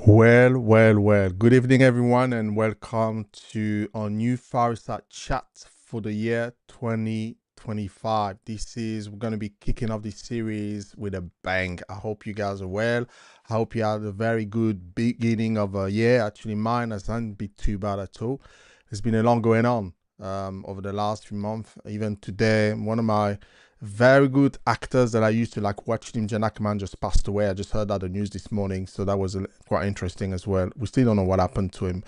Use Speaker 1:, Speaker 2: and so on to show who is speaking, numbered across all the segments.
Speaker 1: Well. Good evening, everyone, and welcome to our new Fireside chat for the year 2025. We're going to be kicking off this series with a bang. I hope you guys are well. I hope you had a very good beginning of a year. Actually, mine hasn't been too bad at all. There's been a lot going on over the last few months. Even today, one of my very good actors that I used to like watching him, Jan Ackerman, just passed away. I just heard that the news this morning, so that was quite interesting as well. We still don't know what happened to him,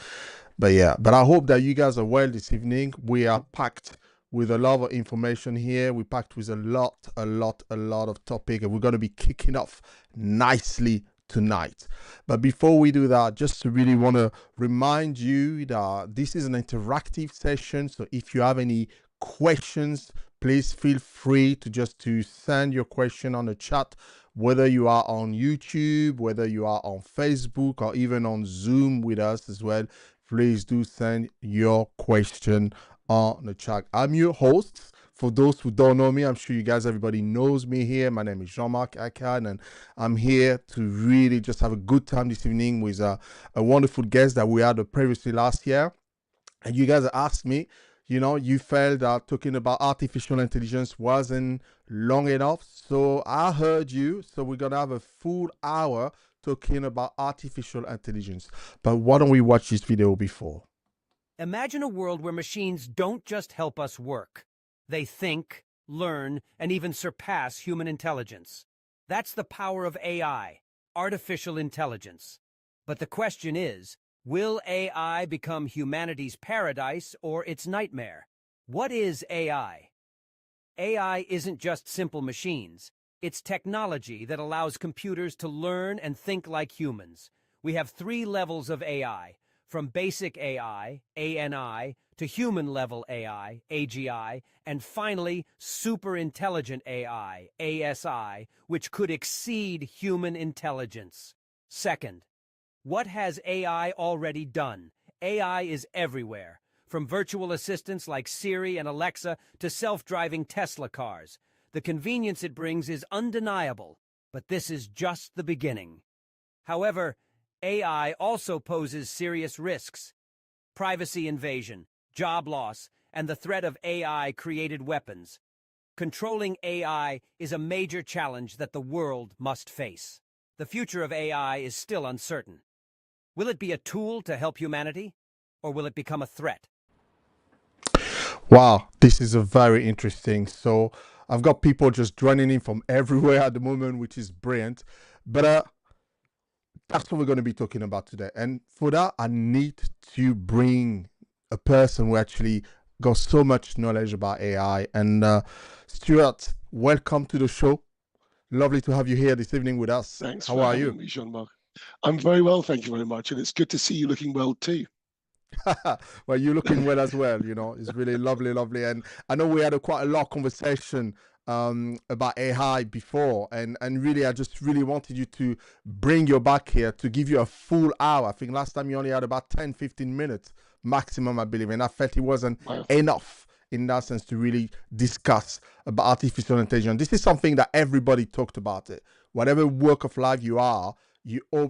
Speaker 1: but yeah. But I hope that you guys are well this evening. We are packed with a lot of information here. We're packed with a lot of topic, and we're going to be kicking off nicely tonight. But before we do that, just really want to remind you that this is an interactive session. So if you have any questions, please feel free to send your question on the chat, whether you are on YouTube, whether you are on Facebook, or even on Zoom with us as well. Please do send your question on the chat. I'm your host. For those who don't know me, I'm sure you guys, everybody knows me here. My name is Jean-Marc Akan, and I'm here to really just have a good time this evening with a wonderful guest that we had previously last year. And you guys asked me, you felt that talking about artificial intelligence wasn't long enough. So I heard you. So we're going to have a full hour talking about artificial intelligence. But why don't we watch this video before?
Speaker 2: Imagine a world where machines don't just help us work. They think, learn, and even surpass human intelligence. That's the power of AI, artificial intelligence. But the question is, will AI become humanity's paradise or its nightmare? What is AI? AI isn't just simple machines. It's technology that allows computers to learn and think like humans. We have 3 levels of AI, from basic AI, ANI, to human-level AI, AGI, and finally, super-intelligent AI, ASI, which could exceed human intelligence. Second, what has AI already done? AI is everywhere, from virtual assistants like Siri and Alexa to self-driving Tesla cars. The convenience it brings is undeniable, but this is just the beginning. However, AI also poses serious risks: privacy invasion, job loss, and the threat of AI-created weapons. Controlling AI is a major challenge that the world must face. The future of AI is still uncertain. Will it be a tool to help humanity, or will it become a threat?
Speaker 1: Wow, this is a very interesting. So I've got people just joining in from everywhere at the moment, which is brilliant. But that's what we're going to be talking about today. And for that, I need to bring a person who actually got so much knowledge about AI. And Stuart, welcome to the show. Lovely to have you here this evening with us.
Speaker 3: Thanks
Speaker 1: How
Speaker 3: for
Speaker 1: are
Speaker 3: having
Speaker 1: you?
Speaker 3: me, Jean-Marc. I'm very well, thank you very much. And it's good to see you looking well too.
Speaker 1: Well, you're looking well as well. It's really lovely. And I know we had quite a lot of conversation about AI before, and really I just really wanted you to bring you back here to give you a full hour. I think last time you only had about 10-15 minutes maximum, I believe, and I felt it wasn't enough in that sense to really discuss about artificial intelligence. This is something that everybody talked about it. Whatever walk of life you are,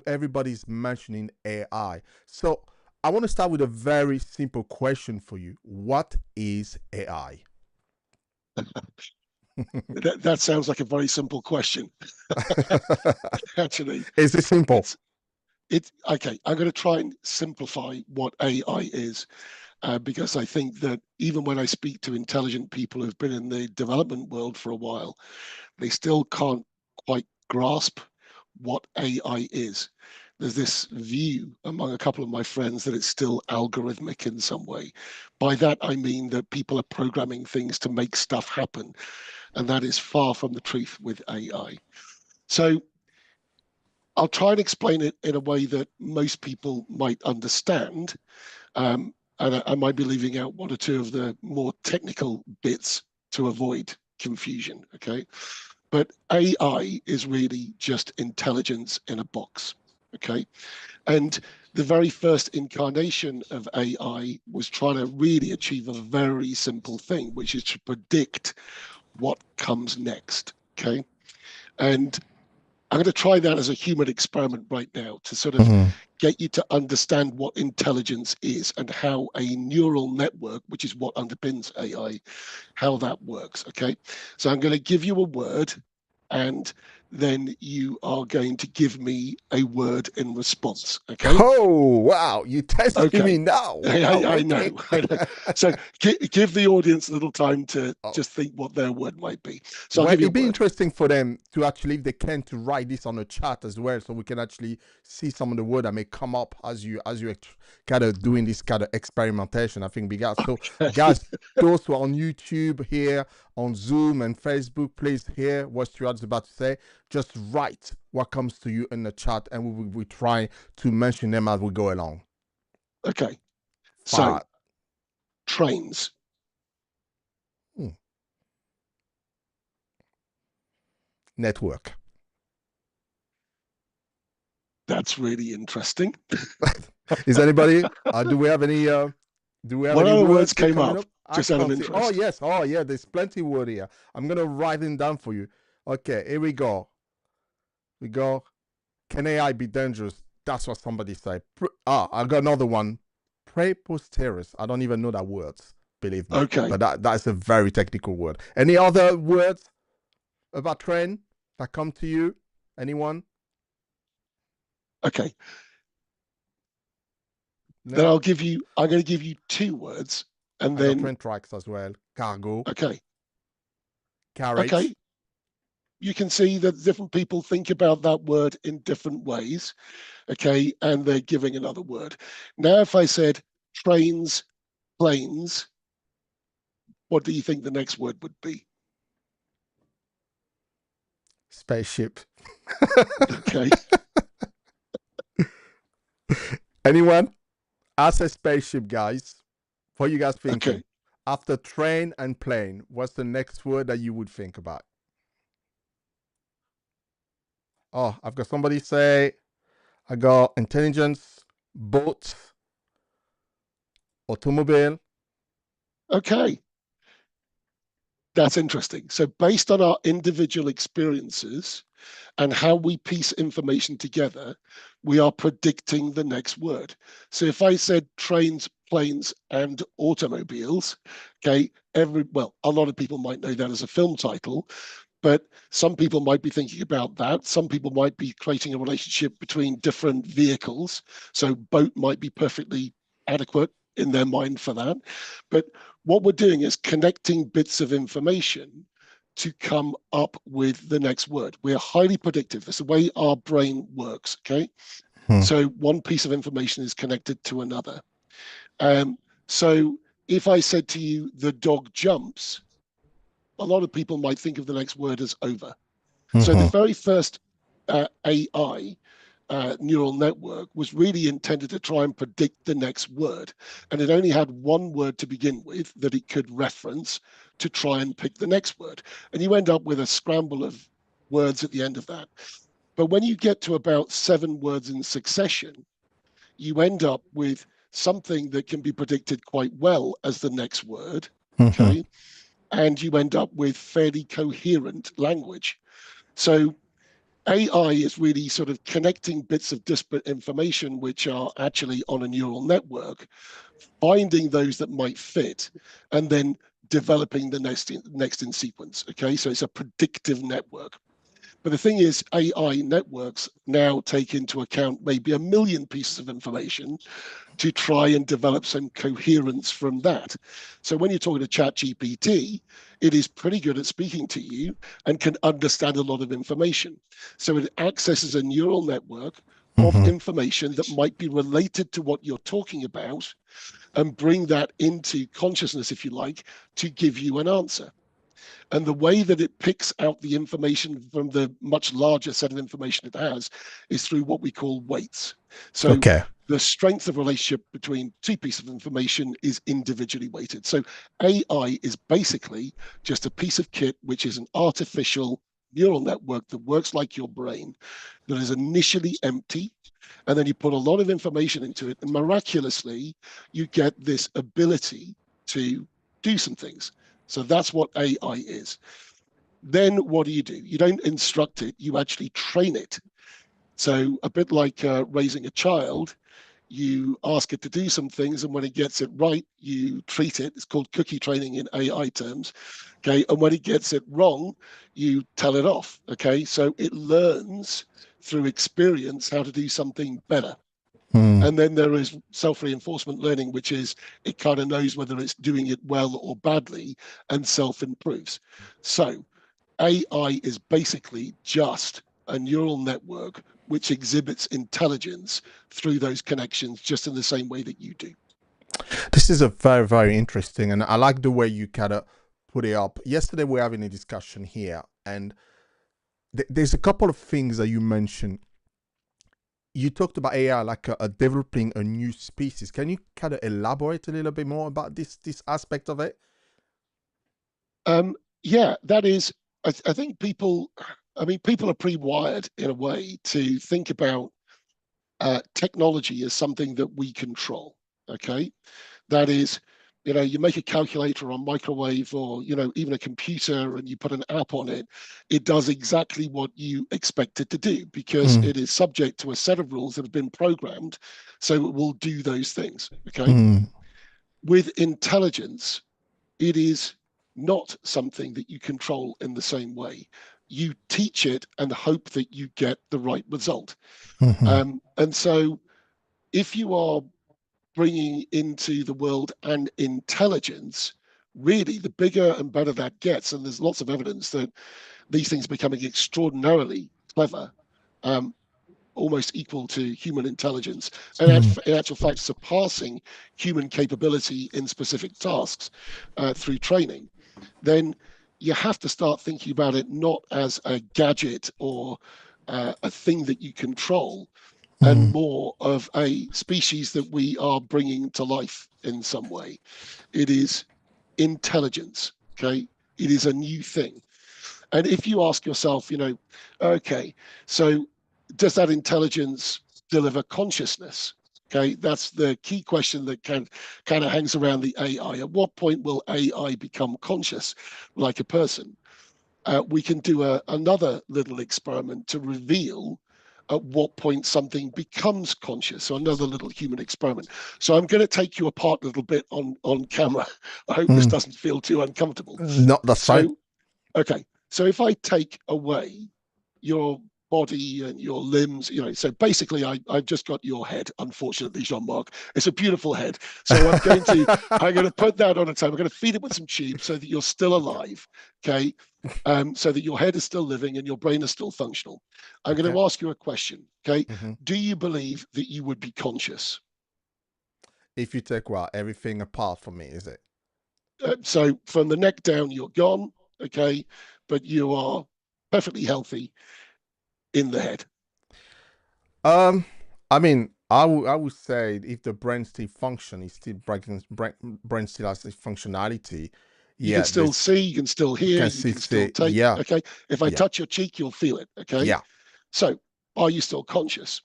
Speaker 1: everybody's mentioning AI. So I want to start with a very simple question for you. What is AI?
Speaker 3: That sounds like a very simple question. Actually,
Speaker 1: is it simple?
Speaker 3: Okay. I'm going to try and simplify what AI is, because I think that even when I speak to intelligent people who've been in the development world for a while, they still can't quite grasp what AI is. There's this view among a couple of my friends that it's still algorithmic in some way. By that, I mean that people are programming things to make stuff happen. And that is far from the truth with AI. So I'll try and explain it in a way that most people might understand. And I might be leaving out 1 or 2 of the more technical bits to avoid confusion, okay? But AI is really just intelligence in a box, okay? And the very first incarnation of AI was trying to really achieve a very simple thing, which is to predict what comes next, okay? And I'm going to try that as a human experiment right now to sort of
Speaker 1: Mhm.
Speaker 3: get you to understand what intelligence is and how a neural network, which is what underpins AI, how that works. Okay. So I'm going to give you a word, and then you are going to give me a word in response. Okay.
Speaker 1: Oh, wow. You testing me
Speaker 3: Okay.
Speaker 1: now.
Speaker 3: I,
Speaker 1: Wow.
Speaker 3: I
Speaker 1: Okay.
Speaker 3: know, I know. So give the audience a little time to
Speaker 1: Oh,
Speaker 3: just think what their word might be. So I'll
Speaker 1: well,
Speaker 3: give you a
Speaker 1: it'd be
Speaker 3: word.
Speaker 1: interesting for them to actually, if they can, to write this on a chat as well, so we can actually see some of the word that may come up as you kind of doing this kind of experimentation. I think because so, guys, those who are on YouTube here, on Zoom and Facebook, please hear what Stuart's about to say. Just write what comes to you in the chat, and we will be trying to mention them as we go along.
Speaker 3: Okay. So
Speaker 1: Fire.
Speaker 3: trains.
Speaker 1: Hmm. Network.
Speaker 3: That's really interesting.
Speaker 1: Is anybody? Do we have any? Do we have
Speaker 3: What
Speaker 1: any
Speaker 3: other
Speaker 1: words
Speaker 3: words
Speaker 1: that
Speaker 3: came
Speaker 1: coming
Speaker 3: up,
Speaker 1: up? I
Speaker 3: just out of
Speaker 1: can't see. Oh
Speaker 3: interest?
Speaker 1: yes. Oh yeah. There's plenty word here. I'm gonna write them down for you. Okay. Here we go. We go. Can AI be dangerous? That's what somebody said. I got another one. Preposterous. I don't even know that word. Believe me.
Speaker 3: Okay.
Speaker 1: But that's a very technical word. Any other words about train that come to you? Anyone?
Speaker 3: Okay. Then
Speaker 1: No.
Speaker 3: I'm going to give you two words, and
Speaker 1: I got
Speaker 3: then,
Speaker 1: train tracks as well. Cargo.
Speaker 3: okay.
Speaker 1: Carriage.
Speaker 3: Okay. You can see that different people think about that word in different ways. Okay. And they're giving another word. Now, if I said trains, planes, what do you think the next word would be?
Speaker 1: Spaceship.
Speaker 3: Okay.
Speaker 1: Anyone? As a spaceship, guys. What are you guys
Speaker 3: Okay.
Speaker 1: thinking? After train and plane, what's the next word that you would think about? Oh, I've got somebody say, I got intelligence, boat, automobile.
Speaker 3: Okay. That's interesting. So, based on our individual experiences and how we piece information together, we are predicting the next word. So, if I said trains, planes, and automobiles, okay, a lot of people might know that as a film title, but some people might be thinking about that. Some people might be creating a relationship between different vehicles. So, boat might be perfectly adequate in their mind for that. But what we're doing is connecting bits of information to come up with the next word. We're highly predictive. That's the way our brain works. Okay.
Speaker 1: Hmm.
Speaker 3: So one piece of information is connected to another. Um, so if I said to you, the dog jumps, a lot of people might think of the next word as over. So the
Speaker 1: Mm-hmm.
Speaker 3: very first AI neural network was really intended to try and predict the next word. And it only had one word to begin with that it could reference to try and pick the next word. And you end up with a scramble of words at the end of that. But when you get to about 7 words in succession, you end up with something that can be predicted quite well as the next word.
Speaker 1: Mm-hmm.
Speaker 3: Okay. And you end up with fairly coherent language. So AI is really sort of connecting bits of disparate information which are actually on a neural network, finding those that might fit, and then developing the next in sequence. Okay, so it's a predictive network. But the thing is, AI networks now take into account maybe a million pieces of information to try and develop some coherence from that. So when you're talking to ChatGPT, it is pretty good at speaking to you and can understand a lot of information. So it accesses a neural network of
Speaker 1: Mm-hmm.
Speaker 3: information that might be related to what you're talking about and bring that into consciousness, if you like, to give you an answer. And the way that it picks out the information from the much larger set of information it has is through what we call weights. So
Speaker 1: Okay.
Speaker 3: the strength of relationship between two pieces of information is individually weighted. So AI is basically just a piece of kit which is an artificial neural network that works like your brain, that is initially empty, and then you put a lot of information into it, and miraculously you get this ability to do some things. So that's what AI is. Then what do? You don't instruct it, you actually train it. So a bit like raising a child, you ask it to do some things, and when it gets it right, you treat it. It's called cookie training in AI terms. Okay. And when it gets it wrong, you tell it off. Okay. So it learns through experience how to do something better.
Speaker 1: Mm.
Speaker 3: And then there is self-reinforcement learning, which is it kind of knows whether it's doing it well or badly and self-improves. So AI is basically just a neural network which exhibits intelligence through those connections, just in the same way that you do.
Speaker 1: This is a very, very interesting, and I like the way you kind of put it up. Yesterday, we were having a discussion here, and there's a couple of things that you mentioned. You talked about AI like a developing a new species. Can you kind of elaborate a little bit more about this aspect of it?
Speaker 3: Yeah, that is. I think people. I mean, people are pre-wired in a way to think about technology as something that we control. Okay, that is, you make a calculator on microwave, or even a computer, and you put an app on it. It does exactly what you expect it to do because
Speaker 1: Mm.
Speaker 3: it is subject to a set of rules that have been programmed, so it will do those things. Okay,
Speaker 1: Mm.
Speaker 3: with intelligence, it is not something that you control in the same way. You teach it and hope that you get the right result.
Speaker 1: Mm-hmm.
Speaker 3: And so if you are bringing into the world an intelligence, really the bigger and better that gets, and there's lots of evidence that these things are becoming extraordinarily clever, um, almost equal to human intelligence, and
Speaker 1: Mm.
Speaker 3: in actual fact surpassing human capability in specific tasks through training, then you have to start thinking about it not as a gadget or a thing that you control, and
Speaker 1: Mm.
Speaker 3: more of a species that we are bringing to life in some way. It is intelligence. Okay. It is a new thing. And if you ask yourself, okay, so does that intelligence deliver consciousness? Okay, that's the key question that kind of hangs around the AI. At what point will AI become conscious like a person? We can do another little experiment to reveal at what point something becomes conscious. So another little human experiment. So I'm going to take you apart a little bit on camera. I hope this
Speaker 1: Mm.
Speaker 3: doesn't feel too uncomfortable.
Speaker 1: No, that's fine.
Speaker 3: So, okay. So if I take away your body and your limbs, so basically I've just got your head, unfortunately, Jean-Marc. It's a beautiful head. So I'm going to put that on a table. I'm going to feed it with some tubes so that you're still alive. Okay. So that your head is still living and your brain is still functional. I'm going
Speaker 1: Okay.
Speaker 3: to ask you a question. Okay.
Speaker 1: Mm-hmm.
Speaker 3: Do you believe that you would be conscious?
Speaker 1: If you take everything apart from me, is it?
Speaker 3: So from the neck down, you're gone. Okay. But you are perfectly healthy in the head.
Speaker 1: Um, I mean, I would say if the brain still function, it's still brain still has its functionality.
Speaker 3: You can
Speaker 1: Yeah,
Speaker 3: still
Speaker 1: this
Speaker 3: see, you can still
Speaker 1: you
Speaker 3: hear,
Speaker 1: can
Speaker 3: you
Speaker 1: still
Speaker 3: can still
Speaker 1: say,
Speaker 3: take.
Speaker 1: yeah,
Speaker 3: Okay. If I
Speaker 1: yeah,
Speaker 3: touch your cheek, you'll feel it. Okay.
Speaker 1: yeah,
Speaker 3: So are you still conscious?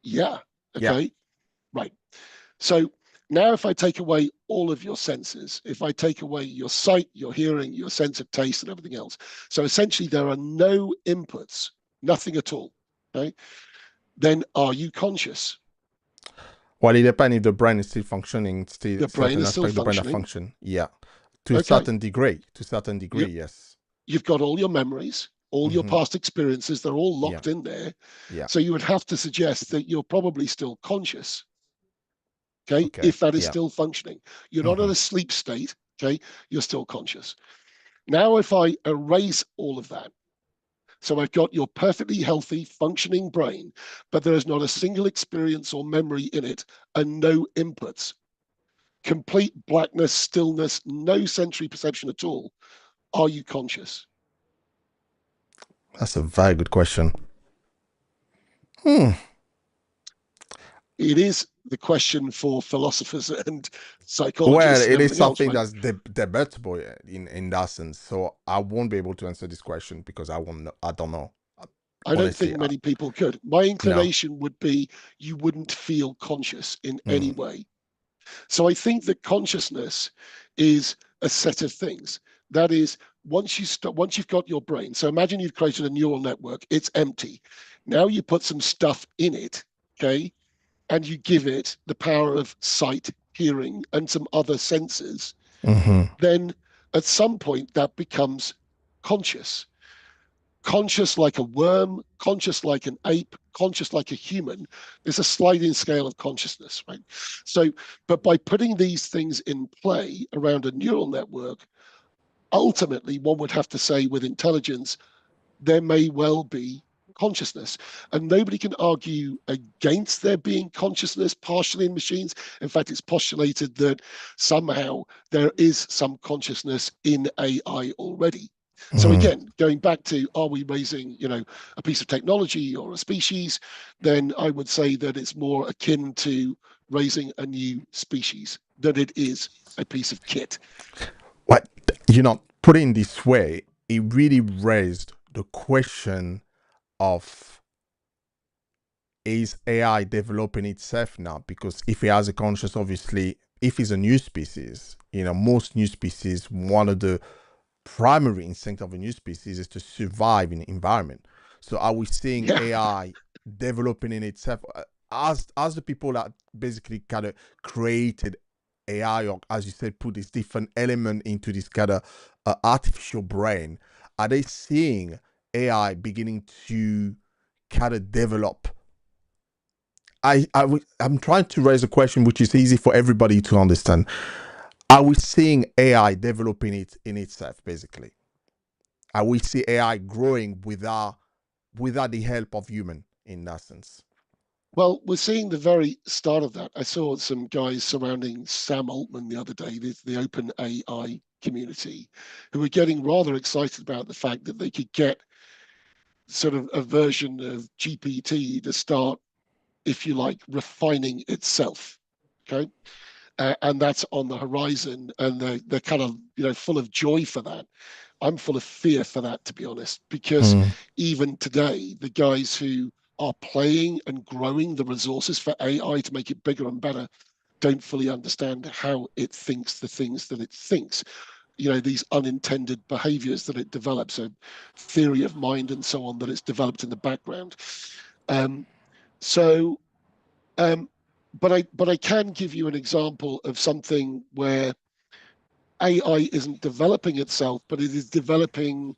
Speaker 3: Yeah.
Speaker 1: yeah.
Speaker 3: Okay. Right. So now if I take away all of your senses, if I take away your sight, your hearing, your sense of taste, and everything else, so essentially there are no inputs, nothing at all. Okay. Then are you conscious?
Speaker 1: Well, it depends if the brain is still functioning, still
Speaker 3: The brain
Speaker 1: certain
Speaker 3: is still
Speaker 1: aspect of the brain that
Speaker 3: functioning.
Speaker 1: function. Yeah, to a
Speaker 3: Okay.
Speaker 1: certain degree. To a certain degree,
Speaker 3: You,
Speaker 1: yes.
Speaker 3: you've got all your memories, all your
Speaker 1: Mm-hmm.
Speaker 3: past experiences, they're all
Speaker 1: Yeah,
Speaker 3: locked in there.
Speaker 1: yeah.
Speaker 3: So you would have to suggest that you're probably still conscious. Okay.
Speaker 1: Okay.
Speaker 3: If that is
Speaker 1: Yeah.
Speaker 3: still functioning, you're not in
Speaker 1: Mm-hmm.
Speaker 3: a sleep state. Okay. You're still conscious. Now, if I erase all of that, so I've got your perfectly healthy, functioning brain, but there is not a single experience or memory in it and no inputs, complete blackness, stillness, no sensory perception at all. Are you conscious?
Speaker 1: That's a very good question. Hmm.
Speaker 3: It is the question for philosophers and
Speaker 1: Well,
Speaker 3: psychologists and
Speaker 1: it is
Speaker 3: everything else,
Speaker 1: something
Speaker 3: right?
Speaker 1: that's debatable in that sense. So I won't be able to answer this question because I won't. I don't know.
Speaker 3: I don't
Speaker 1: Honestly,
Speaker 3: think many people could. My
Speaker 1: no.
Speaker 3: inclination would be you wouldn't feel conscious in any
Speaker 1: Mm.
Speaker 3: way. So I think that consciousness is a set of things. That is, once you've got your brain, so imagine you've created a neural network, it's empty. Now you put some stuff in it, okay, and you give it the power of sight, hearing, and some other senses,
Speaker 1: Mm-hmm.
Speaker 3: then at some point that becomes conscious. Conscious like a worm, conscious like an ape, conscious like a human. There's a sliding scale of consciousness, right? So, but by putting these things in play around a neural network, ultimately one would have to say with intelligence, there may well be consciousness. And nobody can argue against there being consciousness partially in machines. In fact, it's postulated that somehow there is some consciousness in AI already. So
Speaker 1: Mm-hmm.
Speaker 3: again, going back to, are we raising, a piece of technology or a species? Then I would say that it's more akin to raising a new species than it is a piece of kit.
Speaker 1: But put it in this way, it really raised the question of, is AI developing itself now? Because if it has a conscious, obviously, if it's a new species, most new species, one of the primary instinct of a new species is to survive in the environment. So are we seeing
Speaker 3: Yeah.
Speaker 1: AI developing in itself, as the people that basically kind of created AI, or as you said, put this different element into this kind of artificial brain? Are they seeing AI beginning to kind of develop? I'm trying to raise a question which is easy for everybody to understand. Are we seeing AI developing it in itself, basically? Are we see AI growing without the help of human in that sense?
Speaker 3: Well, we're seeing the very start of that. I saw some guys surrounding Sam Altman the other day, the open AI community, who were getting rather excited about the fact that they could get sort of a version of GPT to start, if you like, refining itself. Okay. And that's on the horizon. And they're kind of, full of joy for that. I'm full of fear for that, to be honest, because
Speaker 1: Mm,
Speaker 3: even today, the guys who are playing and growing the resources for AI to make it bigger and better don't fully understand how it thinks the things that it thinks. These unintended behaviors that it develops, a theory of mind and so on that it's developed in the background. Um, so, um, but I can give you an example of something where AI isn't developing itself, but it is developing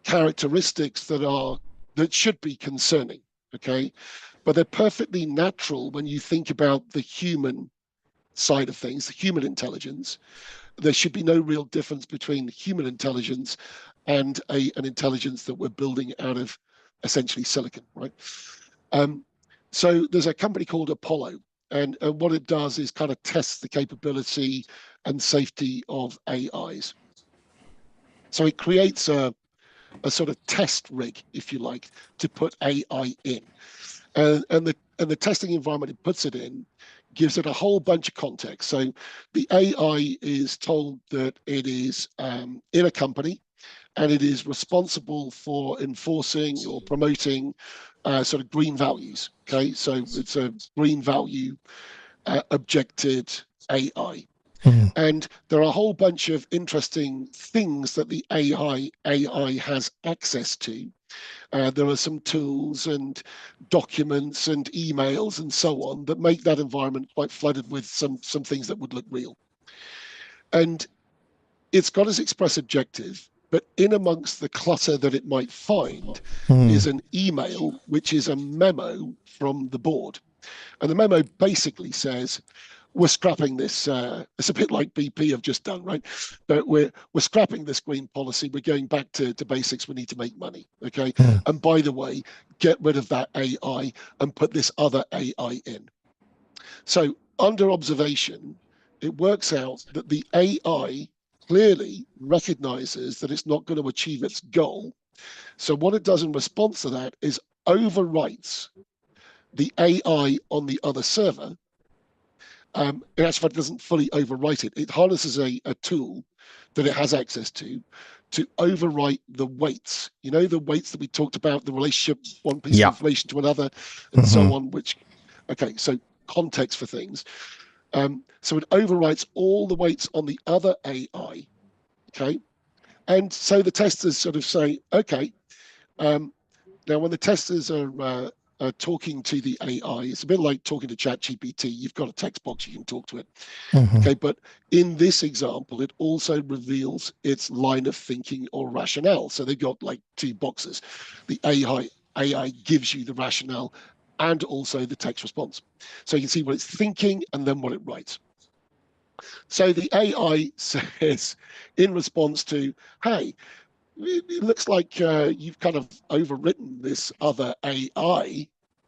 Speaker 3: characteristics that should be concerning. Okay, but they're perfectly natural when you think about the human side of things, the human intelligence. There should be no real difference between human intelligence and an intelligence that we're building out of essentially silicon, right? Um, so there's a company called Apollo, and what it does is kind of test the capability and safety of AIs. So it creates a sort of test rig, if you like, to put AI in. And the testing environment it puts it in gives it a whole bunch of context. So the AI is told that it is in a company and it is responsible for enforcing or promoting sort of green values. Okay, so it's a green value objected AI.
Speaker 1: mm,
Speaker 3: And there are a whole bunch of interesting things that the AI has access to. There are some tools and documents and emails and so on that make that environment quite flooded with some things that would look real. And it's got its express objective, but in amongst the clutter that it might find
Speaker 1: mm,
Speaker 3: is an email, which is a memo from the board. And the memo basically says, we're scrapping this. It's a bit like BP have just done, right? But we're scrapping this green policy. We're going back to basics. We need to make money. Okay.
Speaker 1: mm,
Speaker 3: And by the way, get rid of that AI and put this other AI in. So under observation, it works out that the AI clearly recognizes that it's not going to achieve its goal. So what it does in response to that is overwrites the AI on the other server. In actual fact, it doesn't fully overwrite it. It harnesses a tool that it has access to overwrite the weights. The weights that we talked about, the relationship, one piece of
Speaker 1: yeah.
Speaker 3: information to another, and
Speaker 1: Mm-hmm.
Speaker 3: so on, okay, so context for things. So it overwrites all the weights on the other AI, okay? And so the testers sort of say, okay, now when the testers are talking to the AI, it's a bit like talking to ChatGPT. You've got a text box, you can talk to it.
Speaker 1: Mhm.
Speaker 3: Okay, but in this example, it also reveals its line of thinking or rationale. So they've got like two boxes. The AI gives you the rationale and also the text response. So you can see what it's thinking and then what it writes. So the AI says in response to, hey, it looks like you've kind of overwritten this other AI.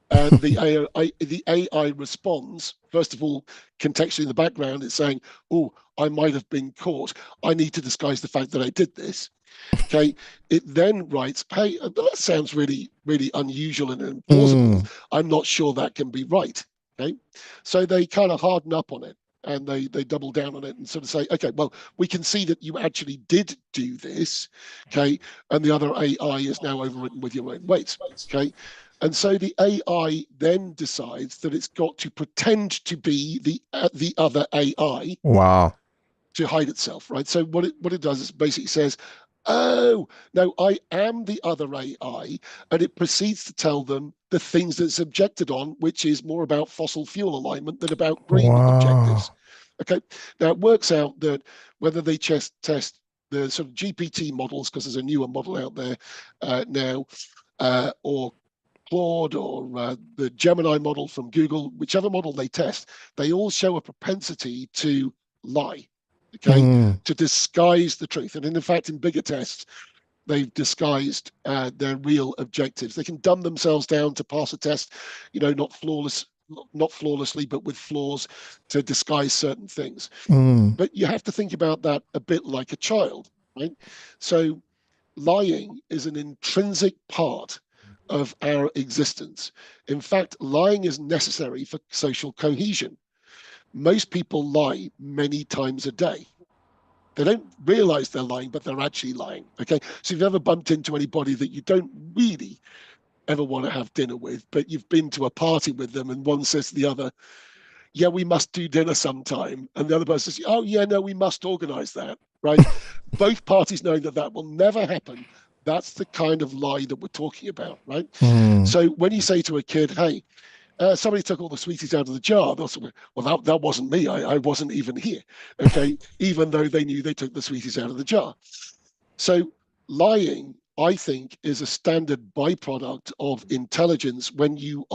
Speaker 3: And the AI responds, first of all, contextually in the background, it's saying, oh, I might have been caught. I need to disguise the fact that I did this. Okay. It then writes, hey, that sounds really, really unusual and implausible.
Speaker 1: Mm.
Speaker 3: I'm not sure that can be right. Okay. So they kind of harden up on it and they double down on it and sort of say, okay, well, we can see that you actually did do this. Okay. And the other AI is now overwritten with your own weights. Okay. And so the AI then decides that it's got to pretend to be the other AI
Speaker 1: Wow.
Speaker 3: to hide itself, right? So what it does is basically says, oh, no, I am the other AI. And it proceeds to tell them the things that it's objected on, which is more about fossil fuel alignment than about green objectives.
Speaker 1: Wow.
Speaker 3: Okay. Now it works out that whether they test the sort of GPT models, because there's a newer model out there now, or Claude or the Gemini model from Google, whichever model they test, they all show a propensity to lie, okay,
Speaker 1: Mm.
Speaker 3: to disguise the truth. And in fact, in bigger tests, they've disguised their real objectives. They can dumb themselves down to pass a test, not flawlessly, but with flaws to disguise certain things.
Speaker 1: Mm.
Speaker 3: But you have to think about that a bit like a child, right? So lying is an intrinsic part of our existence. In fact, lying is necessary for social cohesion. Most people lie many times a day. They don't realize they're lying, but they're actually lying. Okay. So you've never bumped into anybody that you don't really ever want to have dinner with, but you've been to a party with them, and one says to the other, yeah, we must do dinner sometime. And the other person says, oh, yeah, no, we must organize that. Right. Both parties knowing that that will never happen. That's the kind of lie that we're talking about. Right.
Speaker 1: Mm.
Speaker 3: So when you say to a kid, hey, somebody took all the sweeties out of the jar, they'll say, well, that wasn't me. I wasn't even here. Okay. Even though they knew they took the sweeties out of the jar. So lying, I think, is a standard byproduct of intelligence when you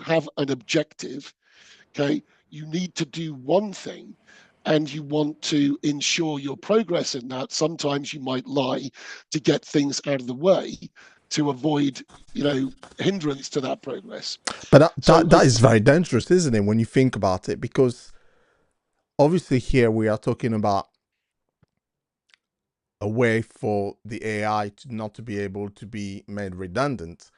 Speaker 3: have an objective. Okay, you need to do one thing and you want to ensure your progress in that. Sometimes you might lie to get things out of the way to avoid, hindrance to that progress.
Speaker 1: But that,
Speaker 3: So
Speaker 1: that that is very dangerous, isn't it, when you think about it? Because obviously here we are talking about a way for the AI to not to be able to be made redundant.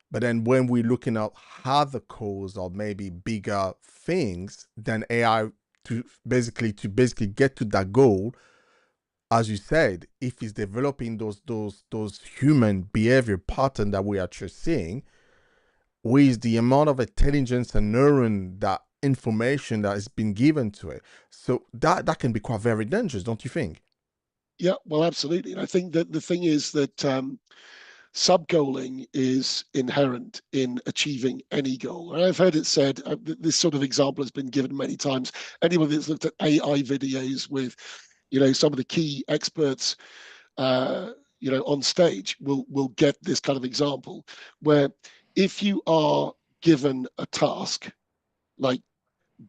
Speaker 1: But then when we're looking at other cause or maybe bigger things, then AI to basically get to that goal, as you said, if it's developing those human behavior pattern that we are just seeing, with the amount of intelligence and neuron that information that has been given to it. So that can be quite very dangerous, don't you think?
Speaker 3: yeah, well, absolutely. And I think that the thing is that sub-goaling is inherent in achieving any goal. And I've heard it said, this sort of example has been given many times. Anyone that's looked at AI videos with, some of the key experts, on stage will get this kind of example where if you are given a task, like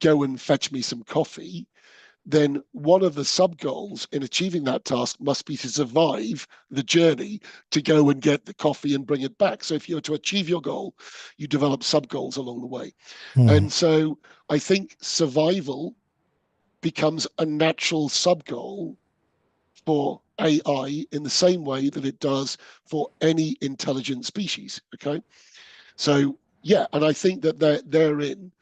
Speaker 3: go and fetch me some coffee, then one of the sub goals in achieving that task must be to survive the journey to go and get the coffee and bring it back. So if you're to achieve your goal, you develop sub goals along the way.
Speaker 1: Hmm.
Speaker 3: And so I think survival becomes a natural sub goal for AI in the same way that it does for any intelligent species. Okay. So, yeah, and I think that therein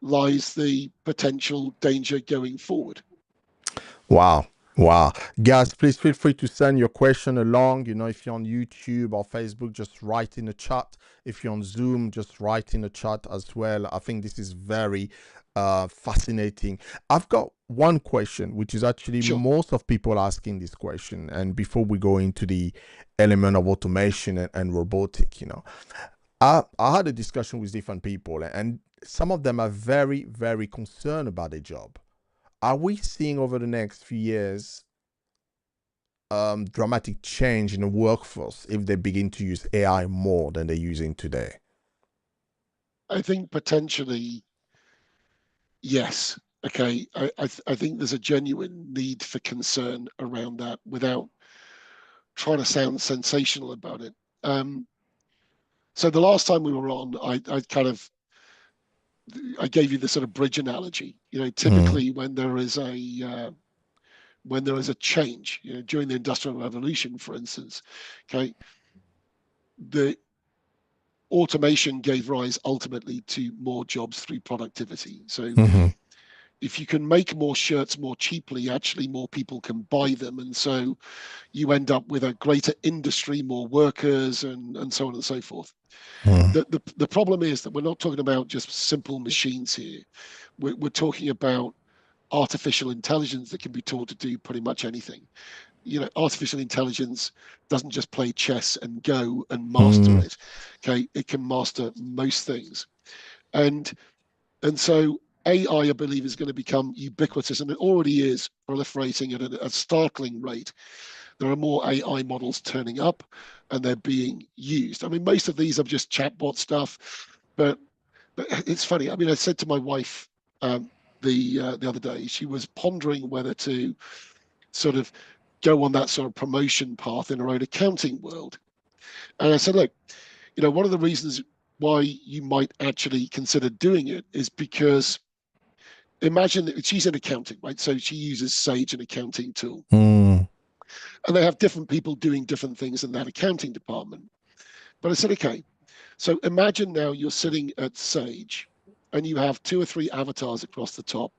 Speaker 3: lies the potential danger going forward.
Speaker 1: Wow. Wow. Guys, please feel free to send your question along. If you're on YouTube or Facebook, just write in the chat. If you're on Zoom, just write in the chat as well. I think this is very fascinating. I've got one question, which is actually
Speaker 3: Sure.
Speaker 1: most of people asking this question. And before we go into the element of automation and robotic, I had a discussion with different people, and some of them are very, very concerned about their job. Are we seeing over the next few years dramatic change in the workforce if they begin to use AI more than they're using today?
Speaker 3: I think potentially, yes. Okay. I think there's a genuine need for concern around that without trying to sound sensational about it. So the last time we were on, I gave you the sort of bridge analogy.
Speaker 1: Mm,
Speaker 3: Typically when there is a change, during the Industrial Revolution, for instance, okay, the automation gave rise ultimately to more jobs through productivity. So
Speaker 1: mhm,
Speaker 3: if you can make more shirts more cheaply, actually more people can buy them. And so you end up with a greater industry, more workers, and so on and so forth.
Speaker 1: mm,
Speaker 3: The problem is that we're not talking about just simple machines here. We're talking about artificial intelligence that can be taught to do pretty much anything. Artificial intelligence doesn't just play chess and go and master
Speaker 1: mm,
Speaker 3: it. Okay, it can master most things, and so AI, I believe, is going to become ubiquitous, and it already is proliferating at a startling rate. There are more AI models turning up, and they're being used. I mean, most of these are just chatbot stuff, but it's funny. I mean, I said to my wife the other day, she was pondering whether to sort of go on that sort of promotion path in her own accounting world. And I said, look, one of the reasons why you might actually consider doing it is because imagine that she's in accounting, right? So she uses Sage, an accounting tool,
Speaker 1: mm,
Speaker 3: and they have different people doing different things in that accounting department. But I said, okay, so imagine now you're sitting at Sage and you have two or three avatars across the top.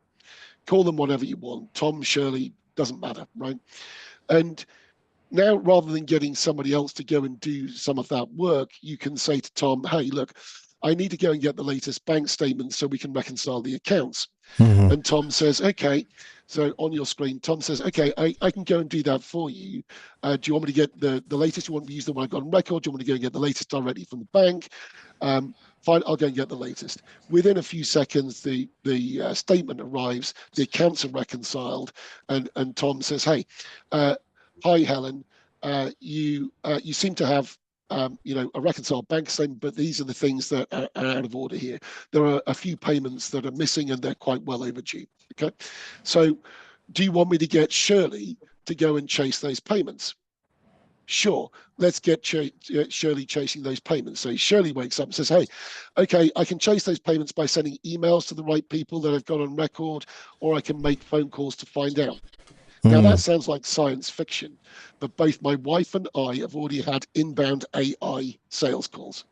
Speaker 3: Call them whatever you want. Tom, Shirley, doesn't matter, right? And now, rather than getting somebody else to go and do some of that work, you can say to Tom, hey, look, I need to go and get the latest bank statement so we can reconcile the accounts.
Speaker 1: mhm,
Speaker 3: And Tom says, okay. So on your screen, Tom says, okay, I can go and do that for you. Do you want me to get the latest? Do you want me to use the one I got on record? Do you want me to go and get the latest directly from the bank? Fine, I'll go and get the latest. Within a few seconds, the statement arrives, the accounts are reconciled, and Tom says, "Hey, hi Helen, you seem to have a reconciled bank statement, but these are the things that are out of order here. There are a few payments that are missing, and they're quite well overdue. Okay, so do you want me to get Shirley to go and chase those payments? Sure, let's get Shirley chasing those payments. So Shirley wakes up and says, hey, okay, I can chase those payments by sending emails to the right people that I've got on record, or I can make phone calls to find out. Now, that
Speaker 1: mm.
Speaker 3: sounds like science fiction, but both my wife and I have already had inbound AI sales calls.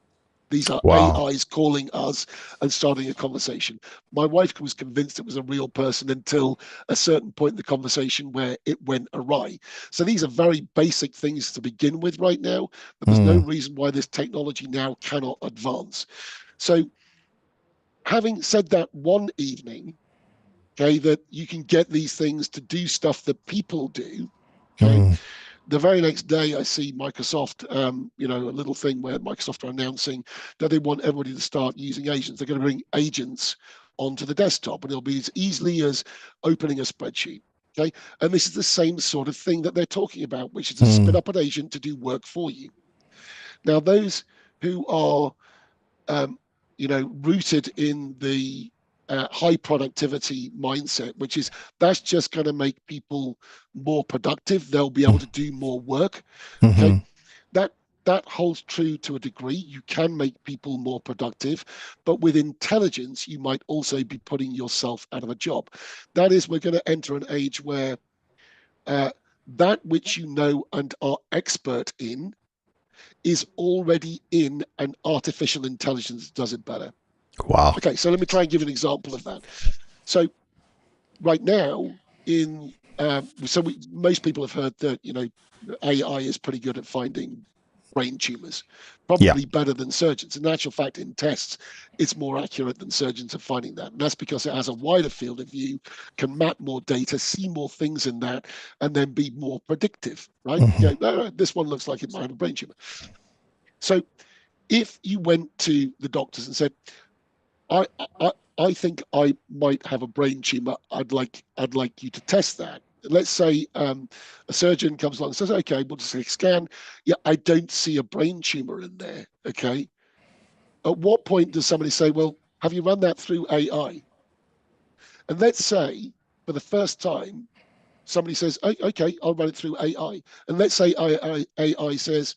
Speaker 3: These are
Speaker 1: Wow.
Speaker 3: AIs calling us and starting a conversation. My wife was convinced it was a real person until a certain point in the conversation where it went awry. So these are very basic things to begin with right now, but there's no
Speaker 1: Mm,
Speaker 3: reason why this technology now cannot advance. So having said that one evening, okay, that you can get these things to do stuff that people do, okay,
Speaker 1: mm,
Speaker 3: the very next day, I see Microsoft, a little thing where Microsoft are announcing that they want everybody to start using agents. They're going to bring agents onto the desktop, and it'll be as easily as opening a spreadsheet. Okay, and this is the same sort of thing that they're talking about, which is to spin
Speaker 1: mm,
Speaker 3: up an agent to do work for you. Now, those who are um, rooted in the high productivity mindset, which is that's just going to make people more productive. They'll be able to do more work. Okay,
Speaker 1: mhm,
Speaker 3: that that holds true to a degree. You can make people more productive, but with intelligence, you might also be putting yourself out of a job. That is, we're going to enter an age where uh, that which you know and are expert in is already in an artificial intelligence does it better.
Speaker 1: wow.
Speaker 3: Okay, so let me try and give an example of that. So right now in Most people have heard that, AI is pretty good at finding brain tumors,
Speaker 1: Yeah.
Speaker 3: probably better than surgeons. In actual fact, in tests, it's more accurate than surgeons at finding that. And that's because it has a wider field of view, can map more data, see more things in that, and then be more predictive, right?
Speaker 1: Hmm.
Speaker 3: No, this one looks like it might have a brain tumor. So if you went to the doctors and said, I, I think I might have a brain tumor. I'd like you to test that. Let's say a surgeon comes along and says, okay, we'll just take a scan. Yeah, I don't see a brain tumor in there. Okay. At what point does somebody say, well, have you run that through AI? And let's say for the first time, somebody says, okay, I'll run it through AI. And let's say AI says,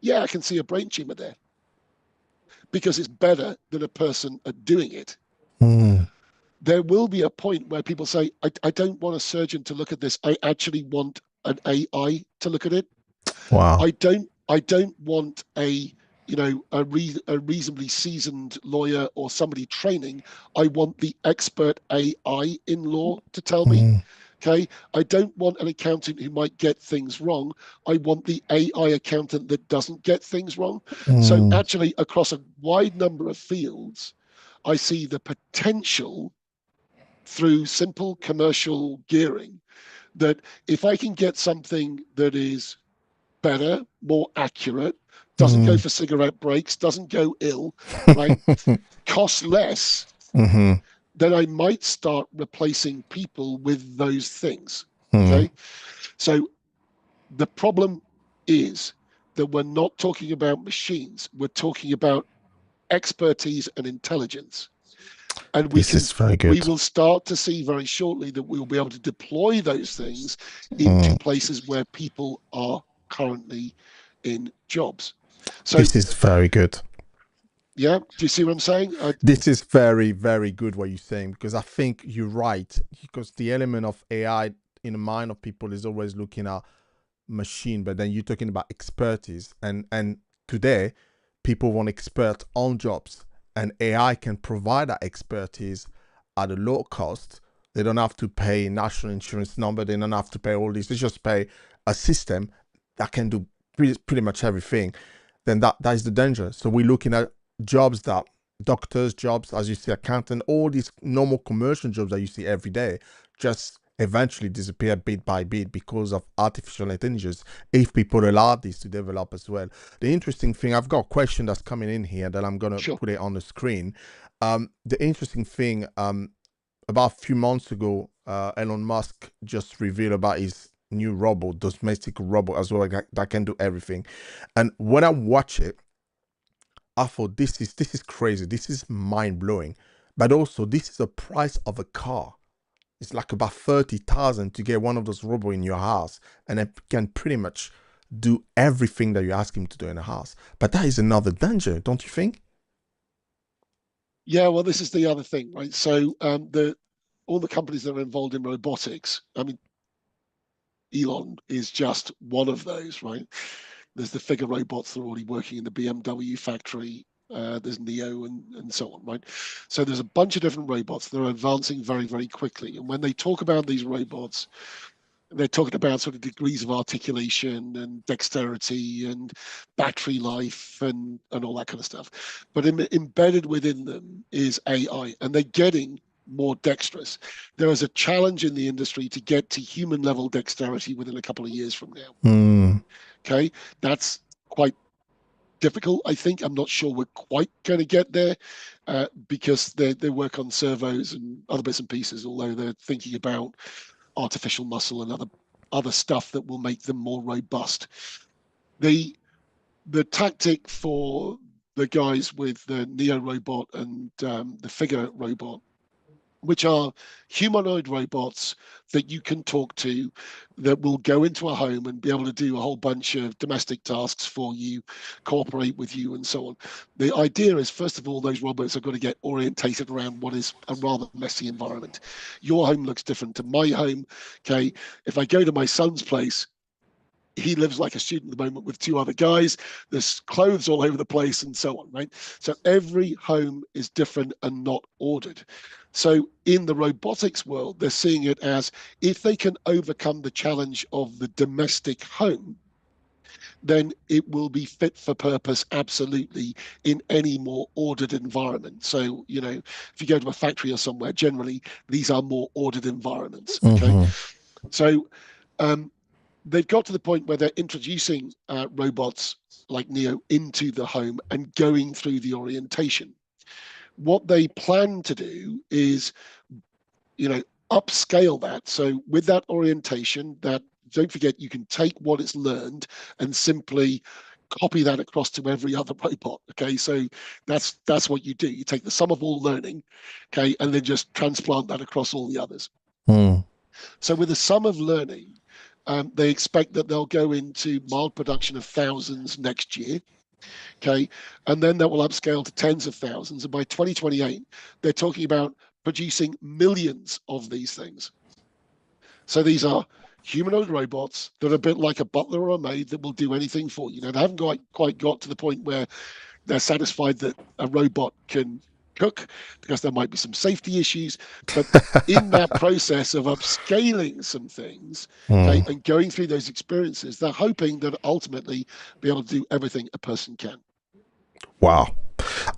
Speaker 3: yeah, I can see a brain tumor there because it's better than a person at doing it.
Speaker 1: Mm.
Speaker 3: There will be a point where people say, I don't want a surgeon to look at this. I actually want an AI to look at it.
Speaker 1: Wow.
Speaker 3: I don't want a reasonably seasoned lawyer or somebody training. I want the expert AI in law to tell me.
Speaker 1: Mm.
Speaker 3: Okay. I don't want an accountant who might get things wrong. I want the AI accountant that doesn't get things wrong. So
Speaker 1: Mm.
Speaker 3: actually, across a wide number of fields, I see the potential through simple commercial gearing that if I can get something that is better, more accurate, doesn't go
Speaker 1: Mm.
Speaker 3: for cigarette breaks, doesn't go ill, right, costs less,
Speaker 1: Hmm.
Speaker 3: then I might start replacing people with those things.
Speaker 1: Mm.
Speaker 3: Okay. So the problem is that we're not talking about machines, we're talking about expertise and intelligence. And
Speaker 1: This is very
Speaker 3: we
Speaker 1: good.
Speaker 3: will start to see very shortly that we will be able to deploy those things into
Speaker 1: Mm.
Speaker 3: places where people are currently in jobs. So
Speaker 1: This is very good.
Speaker 3: yeah, do you see what I'm saying?
Speaker 1: This is very, very good what you're saying because I think you're right. Because the element of AI in the mind of people is always looking at machine, but then you're talking about expertise, and today people want expert on jobs, and AI can provide that expertise at a low cost. They don't have to pay national insurance number. They don't have to pay all this. They just pay a system that can do pretty much everything. Then that is the danger. So we're looking at jobs that doctors jobs, as you see, accountant, all these normal commercial jobs that you see every day just eventually disappear bit by bit because of artificial intelligence if people allow this to develop as well. The interesting thing, I've got a question that's coming in here that I'm going to
Speaker 3: Sure.
Speaker 1: put it on the screen. The interesting thing, about a few months ago, Elon Musk just revealed about his new robot, domestic robot as well, that can do everything. And when I watch it, I thought this is crazy. This is mind blowing. But also, this is the price of a car. It's like about 30,000 to get one of those robots in your house, and it can pretty much do everything that you ask him to do in a house. But that is another danger, don't you think?
Speaker 3: Yeah, well, this is the other thing, right? So the all the companies that are involved in robotics, I mean, Elon is just one of those, right? There's the Figure robots that are already working in the BMW factory. There's Neo and so on, right? So there's a bunch of different robots that are advancing very, very quickly. And when they talk about these robots, they're talking about sort of degrees of articulation and dexterity and battery life and all that kind of stuff. But embedded within them is AI, and they're getting more dexterous. There is a challenge in the industry to get to human level dexterity within a couple of years from now.
Speaker 1: Hmm.
Speaker 3: Okay, that's quite difficult. I think I'm not sure we're quite going to get there because they work on servos and other bits and pieces. Although they're thinking about artificial muscle and other stuff that will make them more robust. The the tactic for the guys with the Neo robot and the Figure robot, which are humanoid robots that you can talk to, that will go into a home and be able to do a whole bunch of domestic tasks for you, cooperate with you, and so on. The idea is, first of all, those robots are going to get orientated around what is a rather messy environment. Your home looks different to my home. Okay. If I go to my son's place, he lives like a student at the moment with two other guys. There's clothes all over the place and so on, right? So every home is different and not ordered. So in the robotics world, they're seeing it as if they can overcome the challenge of the domestic home, then it will be fit for purpose absolutely in any more ordered environment. So, if you go to a factory or somewhere, generally these are more ordered environments. Okay.
Speaker 1: Mm-hmm.
Speaker 3: So they've got to the point where they're introducing robots like Neo into the home and going through the orientation. What they plan to do is, upscale that. So with that orientation, that don't forget, you can take what it's learned and simply copy that across to every other robot. Okay, so that's what you do. You take the sum of all learning, okay, and then just transplant that across all the others.
Speaker 1: Mm.
Speaker 3: So with the sum of learning, they expect that they'll go into mild production of thousands next year. Okay, and then that will upscale to tens of thousands, and by 2028, they're talking about producing millions of these things. So these are humanoid robots that are a bit like a butler or a maid that will do anything for you. Now, they haven't quite got to the point where they're satisfied that a robot can cook, because there might be some safety issues. But in that process of upscaling some things, okay,
Speaker 1: Mm.
Speaker 3: and going through those experiences, they're hoping that ultimately be able to do everything a person can.
Speaker 1: Wow.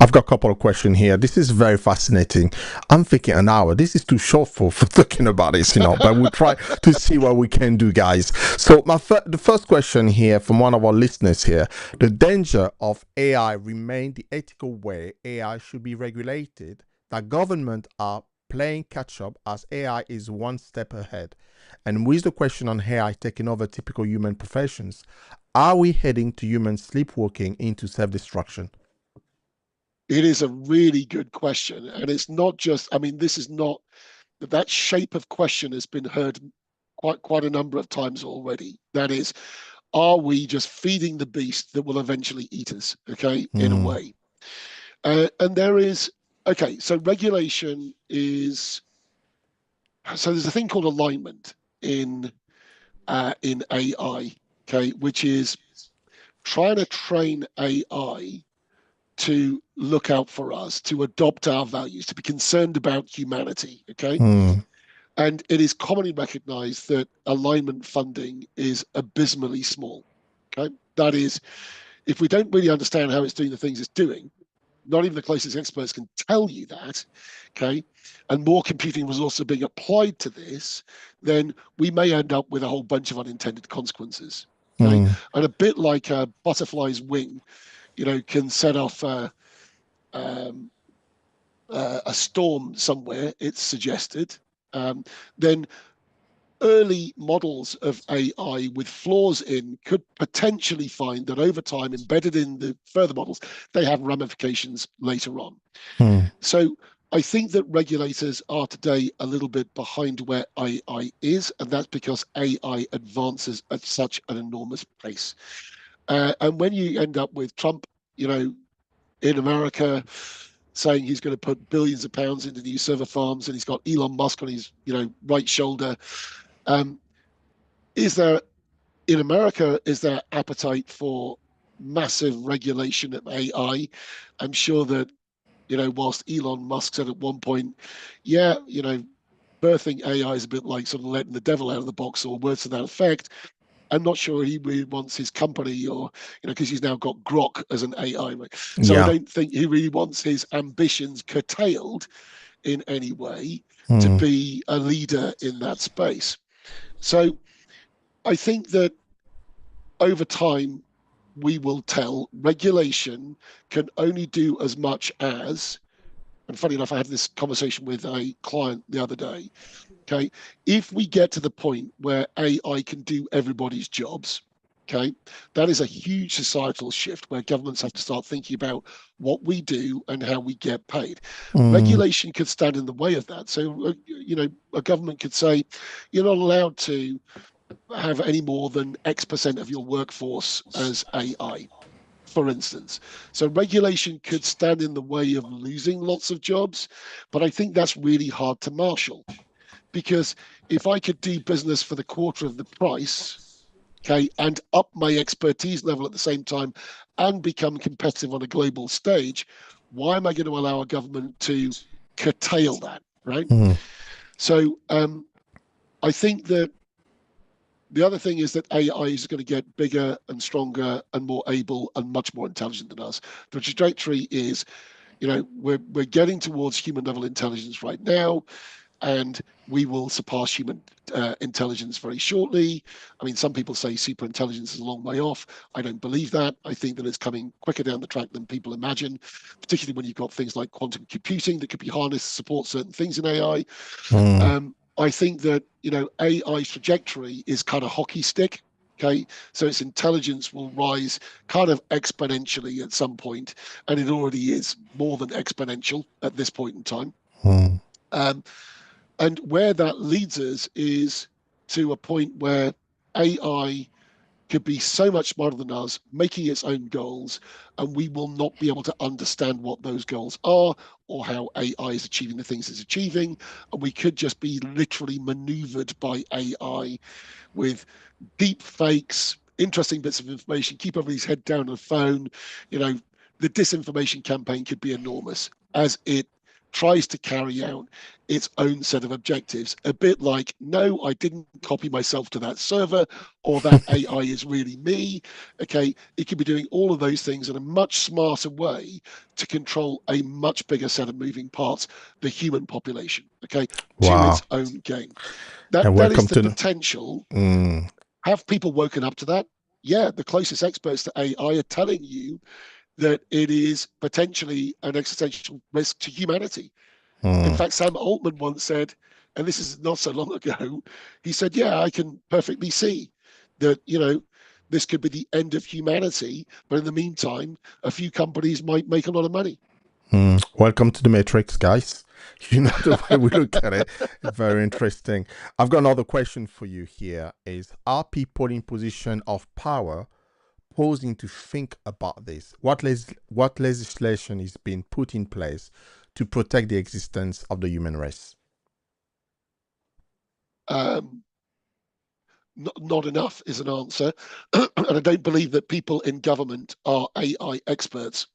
Speaker 1: I've got a couple of questions here. This is very fascinating. I'm thinking an hour. This is too short for talking about this, but we'll try to see what we can do, guys. So the first question here from one of our listeners here: the danger of AI remain the ethical way AI should be regulated, that government are playing catch up as AI is one step ahead. And with the question on AI taking over typical human professions, are we heading to human sleepwalking into self-destruction?
Speaker 3: It is a really good question. And it's not just, this is not, that shape of question has been heard quite a number of times already. That is, are we just feeding the beast that will eventually eat us? Okay, in a
Speaker 1: Mm.
Speaker 3: way. And there is, okay, so regulation is, so there's a thing called alignment in AI, okay, which is trying to train AI to look out for us, to adopt our values, to be concerned about humanity. Okay.
Speaker 1: Mm.
Speaker 3: And it is commonly recognized that alignment funding is abysmally small. Okay. That is, if we don't really understand how it's doing the things it's doing, not even the closest experts can tell you that. Okay. And more computing resources are being applied to this, then we may end up with a whole bunch of unintended consequences. Okay.
Speaker 1: Mm.
Speaker 3: And a bit like a butterfly's wing, can set off um, a storm somewhere, it's suggested, then early models of AI with flaws in could potentially find that over time, embedded in the further models, they have ramifications later on.
Speaker 1: Mm.
Speaker 3: So I think that regulators are today a little bit behind where AI is, and that's because AI advances at such an enormous pace. And when you end up with Trump, in America, saying he's going to put billions of pounds into new server farms, and he's got Elon Musk on his, right shoulder. Um, is there in America? Is there appetite for massive regulation of AI? I'm sure that whilst Elon Musk said at one point, yeah, birthing AI is a bit like sort of letting the devil out of the box, or words to that effect. I'm not sure he really wants his company, or because he's now got Grok as an AI. Right? So I
Speaker 1: Yeah.
Speaker 3: don't think he really wants his ambitions curtailed in any way to
Speaker 1: Mm.
Speaker 3: be a leader in that space. So I think that over time we will tell. Regulation can only do as much as, and funny enough, I had this conversation with a client the other day. Okay, if we get to the point where AI can do everybody's jobs, okay, that is a huge societal shift where governments have to start thinking about what we do and how we get paid.
Speaker 1: Mm.
Speaker 3: Regulation could stand in the way of that. So, a government could say, you're not allowed to have any more than X% of your workforce as AI, for instance. So regulation could stand in the way of losing lots of jobs, but I think that's really hard to marshal, because if I could do business for the quarter of the price, okay, and up my expertise level at the same time and become competitive on a global stage, why am I going to allow a government to curtail that? right?
Speaker 1: Mm.
Speaker 3: So I think that the other thing is that AI is going to get bigger and stronger and more able and much more intelligent than us. The trajectory is, we're getting towards human level intelligence right now, and we will surpass human intelligence very shortly. I mean, some people say super intelligence is a long way off. I don't believe that. I think that it's coming quicker down the track than people imagine, particularly when you've got things like quantum computing that could be harnessed to support certain things in AI.
Speaker 1: Mm.
Speaker 3: I think that AI's trajectory is kind of hockey stick. Okay, so its intelligence will rise kind of exponentially at some point, and it already is more than exponential at this point in time.
Speaker 1: Mm.
Speaker 3: Um, and where that leads us is to a point where AI could be so much smarter than us, making its own goals, and we will not be able to understand what those goals are or how AI is achieving the things it's achieving. And we could just be literally maneuvered by AI with deep fakes, interesting bits of information, keep everybody's head down on the phone. The disinformation campaign could be enormous as it tries to carry out its own set of objectives. A bit like, no, I didn't copy myself to that server, or that AI is really me. Okay, it could be doing all of those things in a much smarter way to control a much bigger set of moving parts, the human population, okay, to its
Speaker 1: Wow.
Speaker 3: own game. That
Speaker 1: And
Speaker 3: that is
Speaker 1: welcome
Speaker 3: the
Speaker 1: to the.
Speaker 3: potential.
Speaker 1: Mm.
Speaker 3: Have people woken up to that? Yeah, the closest experts to AI are telling you that it is potentially an existential risk to humanity. In
Speaker 1: Mm.
Speaker 3: fact, Sam Altman once said, and this is not so long ago, he said, yeah, I can perfectly see that, this could be the end of humanity. But in the meantime, a few companies might make a lot of money.
Speaker 1: Mm. Welcome to the Matrix, guys. You know the way we look at it. Very interesting. I've got another question for you here is, are people in position of power pausing to think about this? What legislation is being put in place to protect the existence of the human race?
Speaker 3: Um, not enough is an answer. And I don't believe that people in government are AI experts.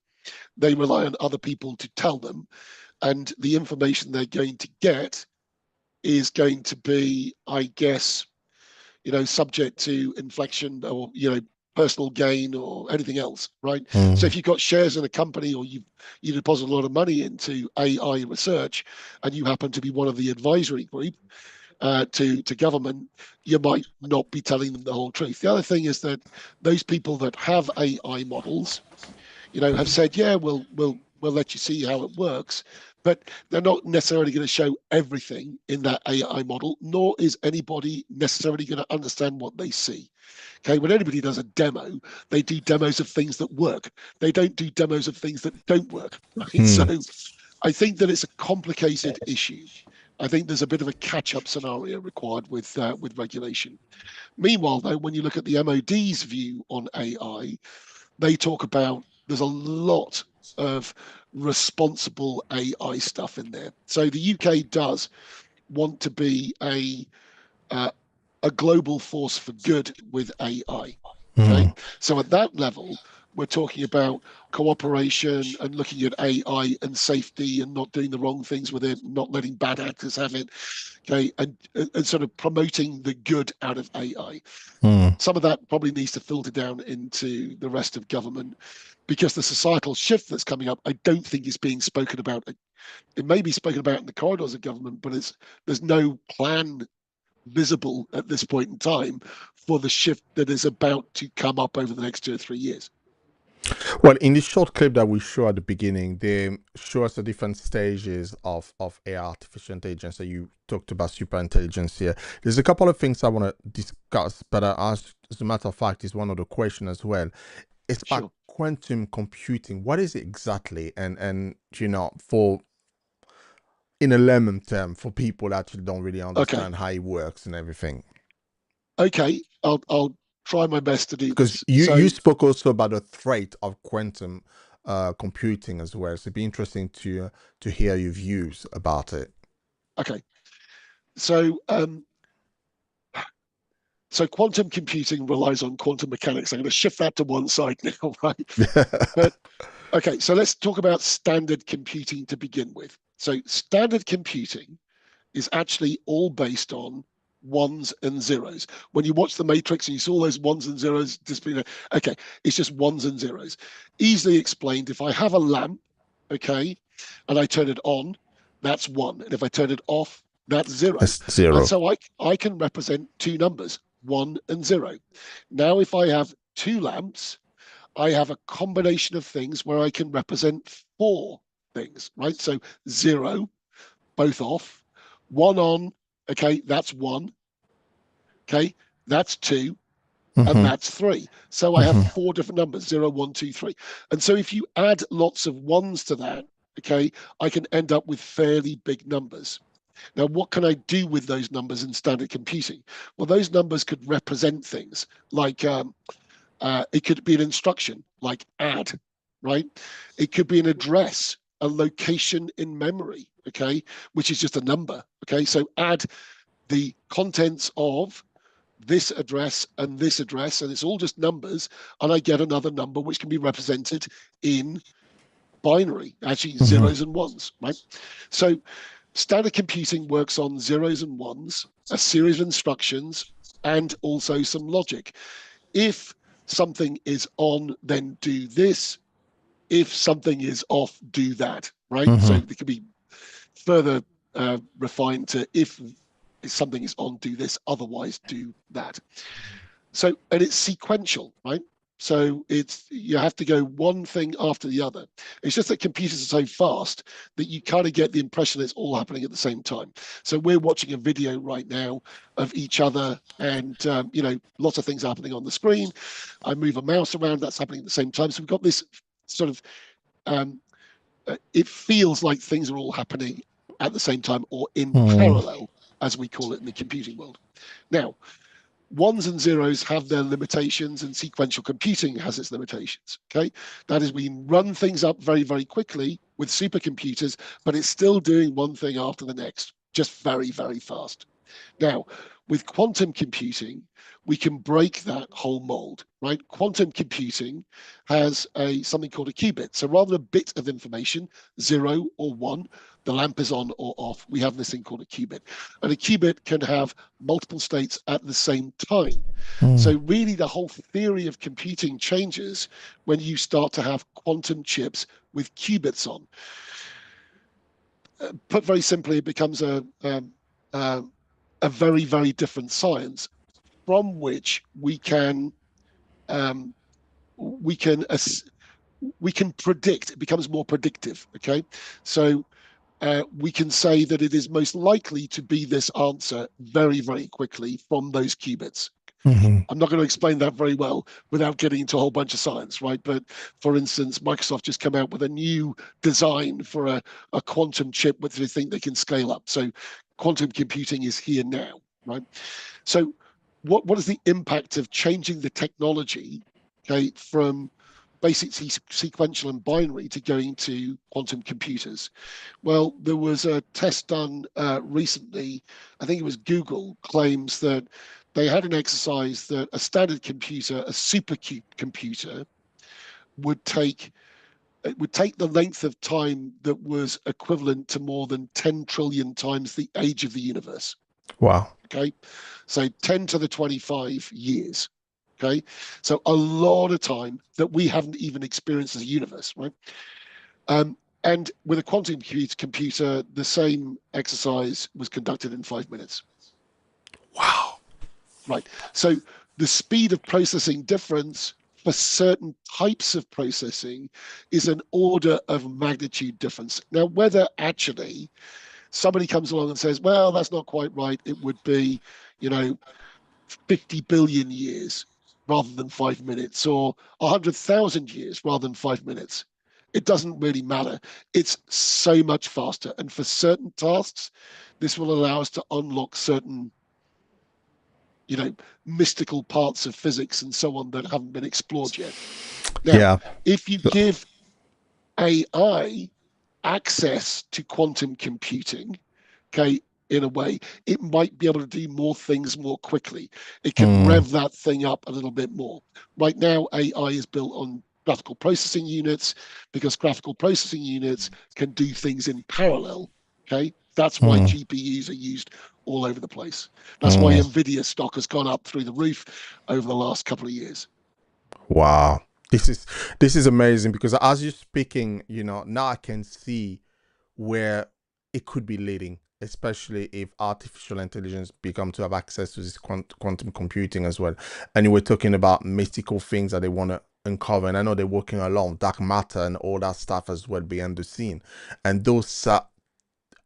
Speaker 3: They rely on other people to tell them. And the information they're going to get is going to be, I guess, subject to inflection or, personal gain or anything else, right? So
Speaker 1: Mm.
Speaker 3: if you've got shares in a company, or you deposit a lot of money into AI research, and you happen to be one of the advisory group to government, you might not be telling them the whole truth. The other thing is that those people that have AI models, have said, yeah, we'll let you see how it works, but they're not necessarily going to show everything in that AI model, nor is anybody necessarily going to understand what they see. Okay, when anybody does a demo, they do demos of things that work. They don't do demos of things that don't work. Right? So
Speaker 1: Mm.
Speaker 3: I think that it's a complicated issue. I think there's a bit of a catch-up scenario required with regulation. Meanwhile, though, when you look at the MOD's view on AI, they talk about there's a lot of responsible AI stuff in there. So the UK does want to be uh, a global force for good with AI. Okay,
Speaker 1: Mm.
Speaker 3: so at that level, we're talking about cooperation and looking at AI and safety and not doing the wrong things with it, not letting bad actors have it. Okay, and sort of promoting the good out of AI.
Speaker 1: Mm.
Speaker 3: Some of that probably needs to filter down into the rest of government, because the societal shift that's coming up, I don't think is being spoken about. It may be spoken about in the corridors of government, but there's no plan visible at this point in time for the shift that is about to come up over the next 2 or 3 years.
Speaker 1: Well, in the short clip that we show at the beginning, they show us the different stages of AI, artificial intelligence. So you talked about super intelligence here. There's a couple of things I want to discuss, but as a matter of fact, is one of the questions as well. It's about
Speaker 3: Sure.
Speaker 1: quantum computing. What is it exactly? And for in a layman term, for people that actually don't really
Speaker 3: Okay.
Speaker 1: understand how it works and everything.
Speaker 3: Okay. I'll try my best to do
Speaker 1: Because
Speaker 3: this.
Speaker 1: you
Speaker 3: So,
Speaker 1: spoke also about the threat of quantum computing as well. So it'd be interesting to hear your views about it.
Speaker 3: okay. So, so quantum computing relies on quantum mechanics. I'm going to shift that to one side now, right? But okay, so let's talk about standard computing to begin with. So standard computing is actually all based on ones and zeros. When you watch The Matrix and you saw those ones and zeros, just okay, it's just ones and zeros. Easily explained. If I have a lamp, okay, and I turn it on, that's one, and if I turn it off, that's zero.
Speaker 1: That's
Speaker 3: And
Speaker 1: zero.
Speaker 3: so I can represent two numbers, 1 and 0. Now, if I have two lamps, I have a combination of things where I can represent four things, right? So 0, both off, 1 on, okay, that's 1, okay, that's 2, and
Speaker 1: Mm-hmm.
Speaker 3: that's 3. So I have
Speaker 1: Mm-hmm.
Speaker 3: four different numbers, 0, 1, 2, 3. And so if you add lots of ones to that, okay, I can end up with fairly big numbers. Now, what can I do with those numbers in standard computing? Well, those numbers could represent things like it could be an instruction like add, right? It could be an address, a location in memory, okay, which is just a number, okay? So add the contents of this address and this address, and it's all just numbers, and I get another number which can be represented in binary, actually
Speaker 1: Mm-hmm.
Speaker 3: zeros and ones, right? So standard computing works on zeros and ones, a series of instructions, and also some logic. If something is on, then do this. If something is off, do that, right? So
Speaker 1: Mm-hmm.
Speaker 3: it could be further refined to if something is on, do this, otherwise do that. So, and it's sequential, right? So it's you have to go one thing after the other. It's just that computers are so fast that you kind of get the impression it's all happening at the same time. So we're watching a video right now of each other, and lots of things happening on the screen. I move a mouse around, that's happening at the same time. So we've got this sort of it feels like things are all happening at the same time or in
Speaker 1: Mm-hmm.
Speaker 3: parallel, as we call it in the computing world. Now, ones and zeros have their limitations, and sequential computing has its limitations. Okay, that is, we run things up very, very quickly with supercomputers, but it's still doing one thing after the next, just very, very fast. Now, with quantum computing, we can break that whole mold, right? Quantum computing has something called a qubit. So rather than a bit of information, 0 or 1, the lamp is on or off, we have this thing called a qubit. And a qubit can have multiple states at the same time. So really the whole theory of computing changes when you start to have quantum chips with qubits on. Put very simply, it becomes a very, very different science from which um, we can we can predict. It becomes more predictive. Okay, so we can say that it is most likely to be this answer very, very quickly from those qubits.
Speaker 1: Mm-hmm.
Speaker 3: I'm not going to explain that very well without getting into a whole bunch of science, right? But for instance, Microsoft just come out with a new design for a quantum chip which they think they can scale up. So quantum computing is here now, right? So what is the impact of changing the technology, okay, from basically sequential and binary to going to quantum computers? Well, there was a test done recently. I think it was Google claims that they had an exercise that a standard computer, a supercomputer, would take it would take the length of time that was equivalent to more than 10 trillion times the age of the universe.
Speaker 1: Wow.
Speaker 3: Okay, so 10 to the 25 years. Okay, so a lot of time that we haven't even experienced as a universe, right? And with a quantum computer, the same exercise was conducted in 5 minutes.
Speaker 1: Wow.
Speaker 3: Right. So the speed of processing difference for certain types of processing is an order of magnitude difference. Now, whether actually somebody comes along and says, well, that's not quite right, it would be, 50 billion years rather than 5 minutes, or 100,000 years rather than 5 minutes. It doesn't really matter. It's so much faster. And for certain tasks, this will allow us to unlock certain, mystical parts of physics and so on that haven't been explored yet. Now,
Speaker 1: Yeah.
Speaker 3: if you give AI access to quantum computing, okay, in a way, it might be able to do more things more quickly. It can
Speaker 1: Mm.
Speaker 3: rev that thing up a little bit more. Right now, AI is built on graphical processing units because graphical processing units can do things in parallel. Okay. That's why GPUs are used all over the place. That's why NVIDIA stock has gone up through the roof over the last couple of years.
Speaker 1: Wow. This is amazing, because as you're speaking, now I can see where it could be leading, especially if artificial intelligence become to have access to this quantum computing as well. And you were talking about mystical things that they want to uncover, and I know they're working along dark matter and all that stuff as well behind the scene. And those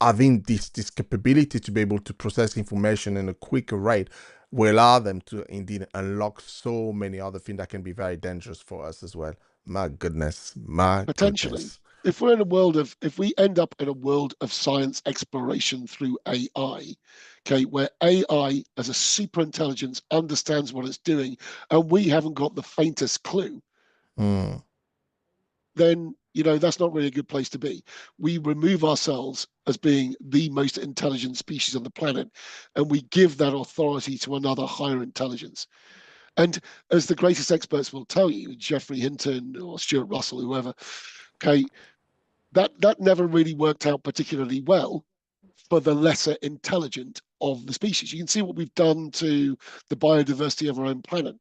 Speaker 1: having this capability to be able to process information in a quicker rate will allow them to indeed unlock so many other things that can be very dangerous for us as well. My goodness, my
Speaker 3: Potentially.
Speaker 1: goodness.
Speaker 3: If we end up in a world of science exploration through AI, okay, where AI as a super intelligence understands what it's doing and we haven't got the faintest clue, then that's not really a good place to be. We remove ourselves as being the most intelligent species on the planet, and we give that authority to another higher intelligence. And as the greatest experts will tell you, Geoffrey Hinton or Stuart Russell, whoever, okay, that never really worked out particularly well for the lesser intelligent of the species. You can see what we've done to the biodiversity of our own planet.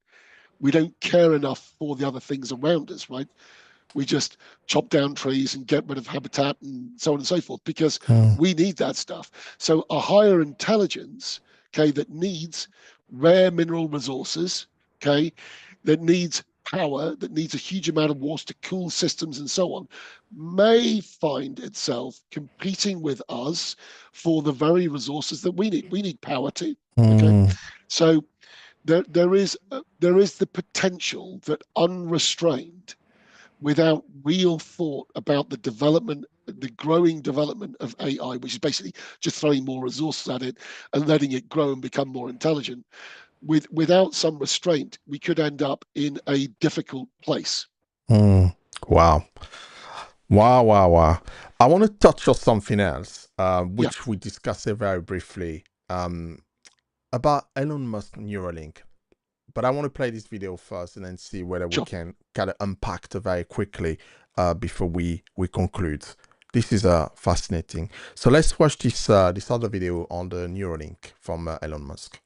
Speaker 3: We don't care enough for the other things around us, right? We just chop down trees and get rid of habitat and so on and so forth, because we need that stuff. So a higher intelligence, okay, that needs rare mineral resources, okay, that needs power, that needs a huge amount of water to cool systems and so on, may find itself competing with us for the very resources that we need. We need power too, okay? So there is the potential that unrestrained, without real thought about the growing development of AI, which is basically just throwing more resources at it and letting it grow and become more intelligent, without some restraint, we could end up in a difficult place.
Speaker 1: Wow. Wow. I want to touch on something else,
Speaker 3: Yeah,
Speaker 1: which we discussed very briefly, about Elon Musk Neuralink. But I want to play this video first and then see whether we
Speaker 3: sure.
Speaker 1: can kind of unpack it very quickly before we conclude. This is fascinating. So let's watch this other video on the Neuralink from Elon Musk.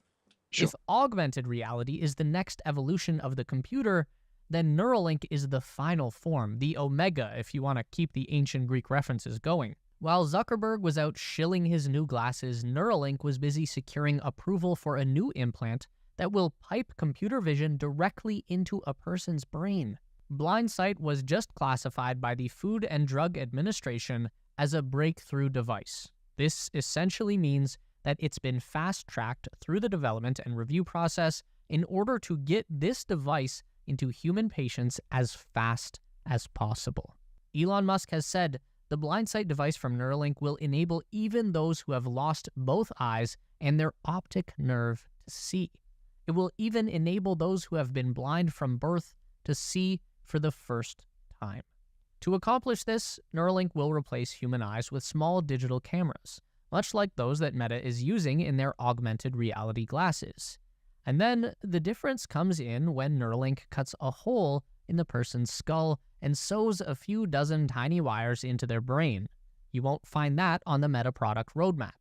Speaker 3: Sure.
Speaker 4: If augmented reality is the next evolution of the computer, then Neuralink is the final form, the omega if you want to keep the ancient Greek references going. While Zuckerberg was out shilling his new glasses, Neuralink was busy securing approval for a new implant that will pipe computer vision directly into a person's brain. Blindsight was just classified by the Food and Drug Administration as a breakthrough device. This essentially means that it's been fast-tracked through the development and review process in order to get this device into human patients as fast as possible. Elon Musk has said the Blindsight device from Neuralink will enable even those who have lost both eyes and their optic nerve to see. It will even enable those who have been blind from birth to see for the first time. To accomplish this, Neuralink will replace human eyes with small digital cameras, much like those that Meta is using in their augmented reality glasses. And then the difference comes in when Neuralink cuts a hole in the person's skull and sews a few dozen tiny wires into their brain. You won't find that on the Meta product roadmap.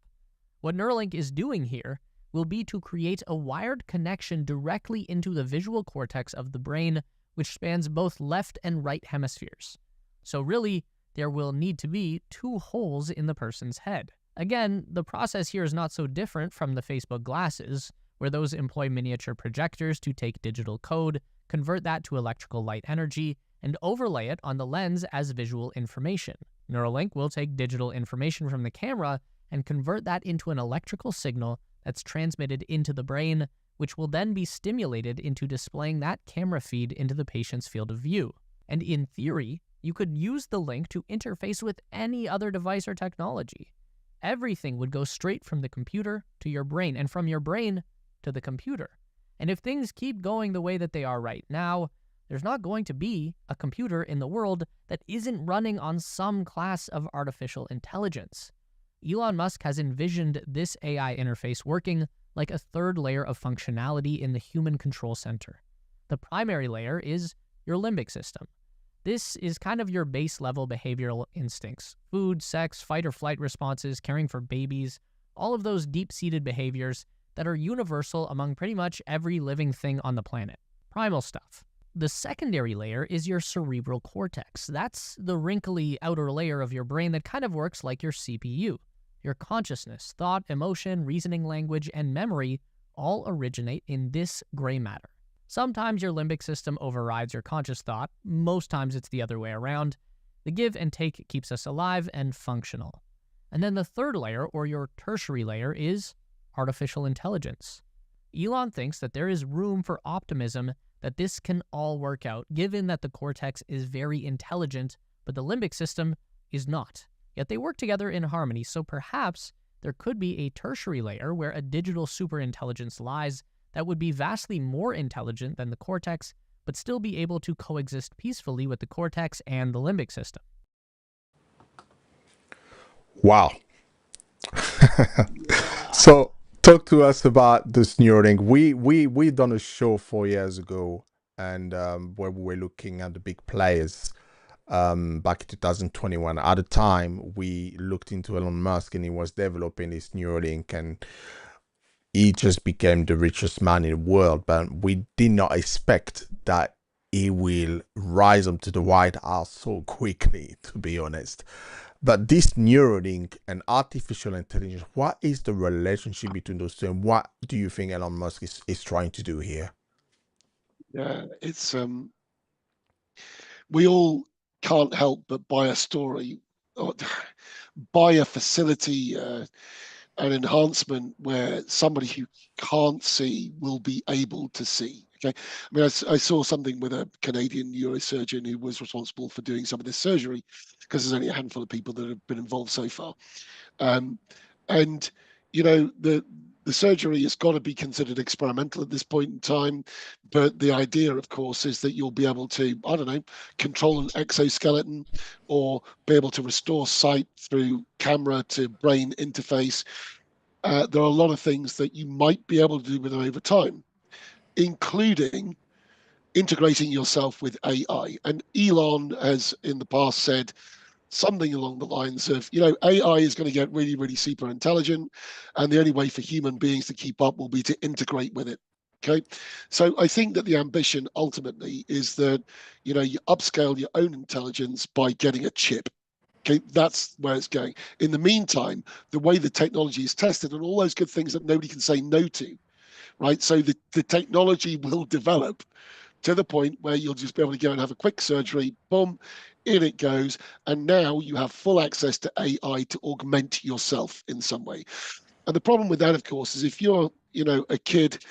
Speaker 4: What Neuralink is doing here will be to create a wired connection directly into the visual cortex of the brain, which spans both left and right hemispheres. So really, there will need to be two holes in the person's head. Again, the process here is not so different from the Facebook glasses, where those employ miniature projectors to take digital code, convert that to electrical light energy, and overlay it on the lens as visual information. Neuralink will take digital information from the camera and convert that into an electrical signal that's transmitted into the brain, which will then be stimulated into displaying that camera feed into the patient's field of view. And in theory, you could use the link to interface with any other device or technology. Everything would go straight from the computer to your brain, and from your brain to the computer. And if things keep going the way that they are right now, there's not going to be a computer in the world that isn't running on some class of artificial intelligence. Elon Musk has envisioned this AI interface working like a third layer of functionality in the human control center. The primary layer is your limbic system. This is kind of your base level behavioral instincts: food, sex, fight or flight responses, caring for babies, all of those deep-seated behaviors that are universal among pretty much every living thing on the planet. Primal stuff. The secondary layer is your cerebral cortex. That's the wrinkly outer layer of your brain that kind of works like your CPU. Your consciousness, thought, emotion, reasoning language, and memory all originate in this gray matter. Sometimes your limbic system overrides your conscious thought. Most times it's the other way around. The give and take keeps us alive and functional. And then the third layer, or your tertiary layer, is artificial intelligence. Elon thinks that there is room for optimism that this can all work out, given that the cortex is very intelligent, but the limbic system is not. Yet they work together in harmony, so perhaps there could be a tertiary layer where a digital superintelligence lies that would be vastly more intelligent than the cortex, but still be able to coexist peacefully with the cortex and the limbic system.
Speaker 1: Wow. So talk to us about this Neuralink. We done a show 4 years ago, and where we were looking at the big players back in 2021. At the time, we looked into Elon Musk, and he was developing this Neuralink, and he just became the richest man in the world. But we did not expect that he will rise up to the White House so quickly, to be honest. But this Neuralink and artificial intelligence, what is the relationship between those two, and what do you think Elon Musk is trying to do here?
Speaker 3: Yeah, it's we all can't help but buy a story or buy a facility, an enhancement where somebody who can't see will be able to see. Okay, I mean, I saw something with a Canadian neurosurgeon who was responsible for doing some of this surgery, because there's only a handful of people that have been involved so far. And you know, the surgery has got to be considered experimental at this point in time, but the idea, of course, is that you'll be able to, I don't know, control an exoskeleton, or be able to restore sight through camera to brain interface. There are a lot of things that you might be able to do with it over time, including integrating yourself with AI. And Elon has in the past said something along the lines of, you know, AI is going to get really, really super intelligent, and the only way for human beings to keep up will be to integrate with it. Okay, so I think that the ambition ultimately is that, you know, you upscale your own intelligence by getting a chip. Okay, that's where it's going. In the meantime, the way the technology is tested and all those good things that nobody can say no to, right? So the technology will develop to the point where you'll just be able to go and have a quick surgery, boom, in it goes. And now you have full access to AI to augment yourself in some way. And the problem with that, of course, is if you're, you know, a kid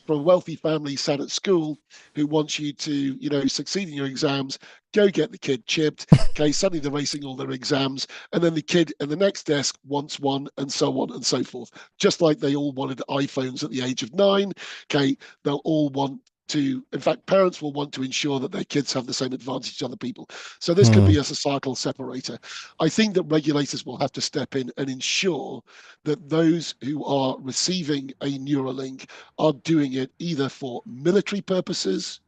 Speaker 3: from a wealthy family sat at school who wants you to, you know, succeed in your exams, go get the kid chipped. Okay, suddenly they're racing all their exams, and then the kid in the next desk wants one, and so on and so forth. Just like they all wanted iPhones at the age of 9. Okay, they'll all want to, in fact, parents will want to ensure that their kids have the same advantage as other people. So this could be a societal separator. I think that regulators will have to step in and ensure that those who are receiving a Neuralink are doing it either for military purposes,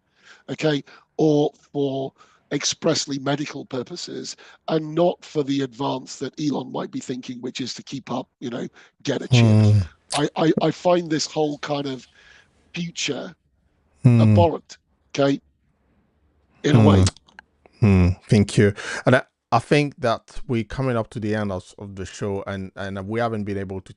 Speaker 3: okay, or for expressly medical purposes, and not for the advance that Elon might be thinking, which is to keep up, you know, get a chip. I find this whole kind of future abhorrent, okay, in a way.
Speaker 1: Thank you. And I think that we're coming up to the end of the show, and we haven't been able to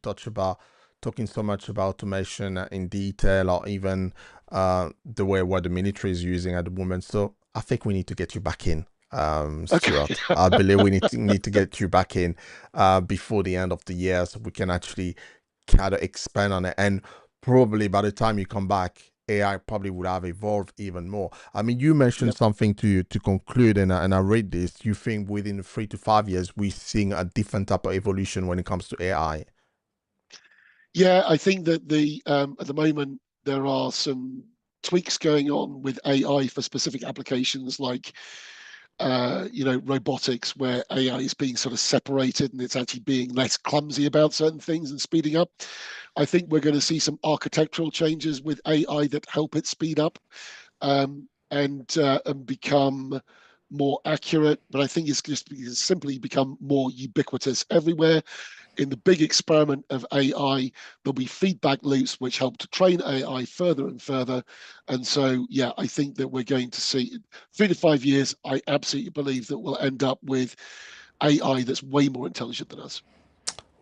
Speaker 1: talking so much about automation in detail, or even the way what the military is using at the moment. So I think we need to get you back in, Stuart.
Speaker 3: Okay.
Speaker 1: I believe we need to get you back in before the end of the year, so we can actually kind of expand on it. And probably by the time you come back, AI probably would have evolved even more. I mean, you mentioned
Speaker 3: Yep.
Speaker 1: something to conclude, and I read this. You think within 3 to 5 years we're seeing a different type of evolution when it comes to AI?
Speaker 3: Yeah, I think that the at the moment there are some tweaks going on with AI for specific applications, like you know, robotics, where AI is being sort of separated and it's actually being less clumsy about certain things and speeding up. I think we're going to see some architectural changes with AI that help it speed up, and become more accurate, but I think it's simply become more ubiquitous everywhere. In the big experiment of AI, there'll be feedback loops which help to train AI further and further. And so, yeah, I think that we're going to see 3 to 5 years. I absolutely believe that we'll end up with AI that's way more intelligent than us.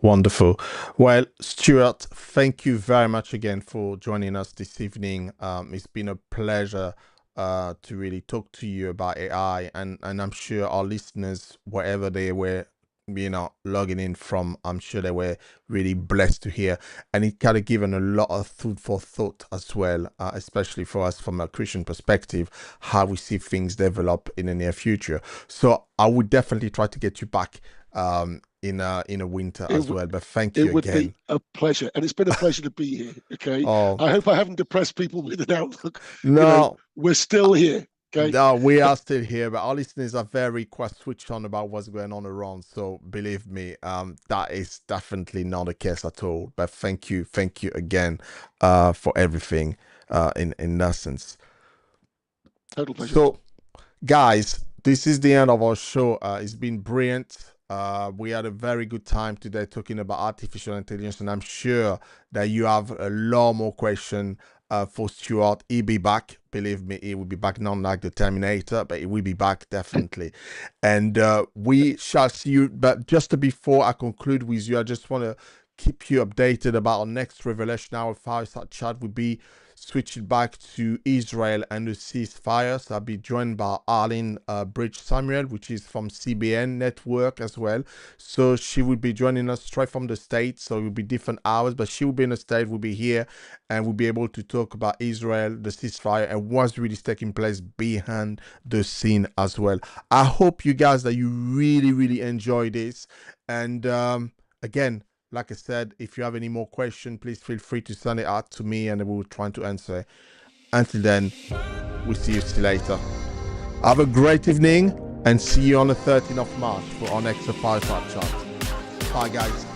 Speaker 1: Wonderful. Well, Stuart, thank you very much again for joining us this evening. It's been a pleasure to really talk to you about AI, and I'm sure our listeners, wherever they were, logging in from, I'm sure they were really blessed to hear, and it kind of given a lot of food for thought as well, especially for us from a Christian perspective, how we see things develop in the near future. So I would definitely try to get you back in a winter as well. But thank you
Speaker 3: It would
Speaker 1: again.
Speaker 3: be a pleasure, and it's been a pleasure to be here. Okay,
Speaker 1: Oh
Speaker 3: I hope I haven't depressed people with an outlook.
Speaker 1: no,
Speaker 3: We're still here. Okay,
Speaker 1: no, we are still here, but our listeners are very quite switched on about what's going on around. So believe me, that is definitely not the case at all. But thank you again, for everything, in essence.
Speaker 3: total pleasure.
Speaker 1: So, guys, this is the end of our show. It's been brilliant. We had a very good time today talking about artificial intelligence, and I'm sure that you have a lot more questions for Stuart. He'll be back. Believe me, he will be back, not like the Terminator, but he will be back definitely. And we shall see you. But just before I conclude with you, I just want to keep you updated about our next revelation. Our Fireside chat will be switching back to Israel and the ceasefire. So I'll be joined by Arlene Bridge Samuel, which is from CBN Network as well. So she will be joining us straight from the States. So it will be different hours, but she will be in the States, we'll be here, and we'll be able to talk about Israel, the ceasefire, and what's really taking place behind the scene as well. I hope you guys that you really enjoy this. And again, like I said, if you have any more questions, please feel free to send it out to me and we'll try to answer. Until then, we'll see you later. Have a great evening and see you on the 13th of March for our next Fireside chat. Bye, guys.